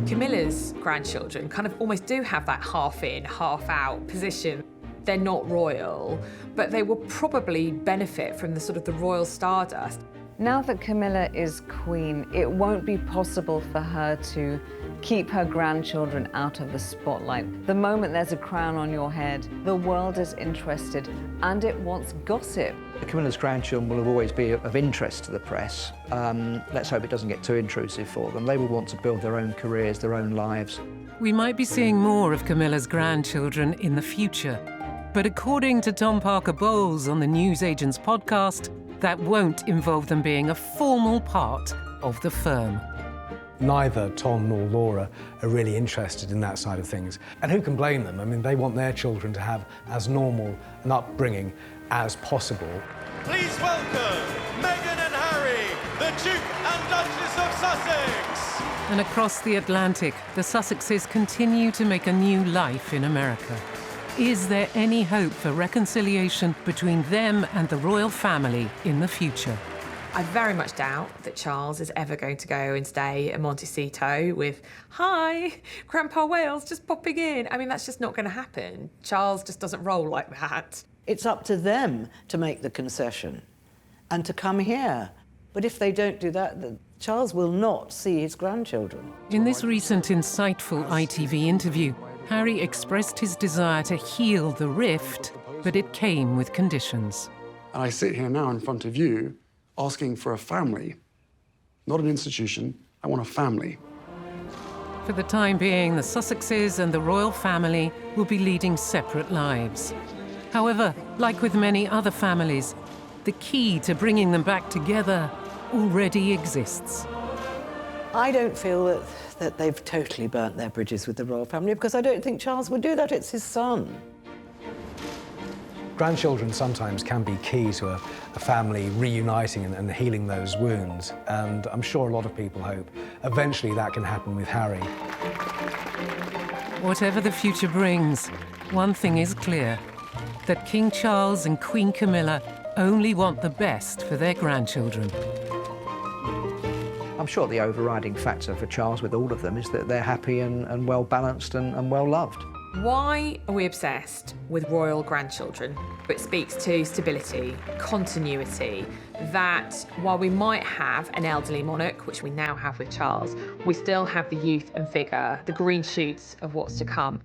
Camilla's grandchildren kind of almost do have that half in, half out position. They're not royal, but they will probably benefit from the sort of the royal stardust. Now that Camilla is queen, it won't be possible for her to keep her grandchildren out of the spotlight. The moment there's a crown on your head, the world is interested and it wants gossip. Camilla's grandchildren will always be of interest to the press. Let's hope it doesn't get too intrusive for them. They will want to build their own careers, their own lives. We might be seeing more of Camilla's grandchildren in the future. But according to Tom Parker Bowles on the Newsagents podcast, that won't involve them being a formal part of the firm. Neither Tom nor Laura are really interested in that side of things. And who can blame them? I mean, they want their children to have as normal an upbringing as possible. Please welcome Meghan and Harry, the Duke and Duchess of Sussex. And across the Atlantic, the Sussexes continue to make a new life in America. Is there any hope for reconciliation between them and the royal family in the future? I very much doubt that Charles is ever going to go and stay at Montecito with, "Hi, Grandpa Wales just popping in." I mean, that's just not going to happen. Charles just doesn't roll like that. It's up to them to make the concession and to come here. But if they don't do that, then Charles will not see his grandchildren. In this recent insightful ITV interview, Harry expressed his desire to heal the rift, but it came with conditions. And I sit here now in front of you asking for a family, not an institution. I want a family. For the time being, the Sussexes and the royal family will be leading separate lives. However, like with many other families, the key to bringing them back together already exists. I don't feel that they've totally burnt their bridges with the royal family, because I don't think Charles would do that. It's his son. Grandchildren sometimes can be key to a family reuniting and healing those wounds. And I'm sure a lot of people hope eventually that can happen with Harry. Whatever the future brings, one thing is clear, that King Charles and Queen Camilla only want the best for their grandchildren. I'm sure the overriding factor for Charles with all of them is that they're happy and well-balanced and well-loved. Why are we obsessed with royal grandchildren? It speaks to stability, continuity, that while we might have an elderly monarch, which we now have with Charles, we still have the youth and vigour, the green shoots of what's to come.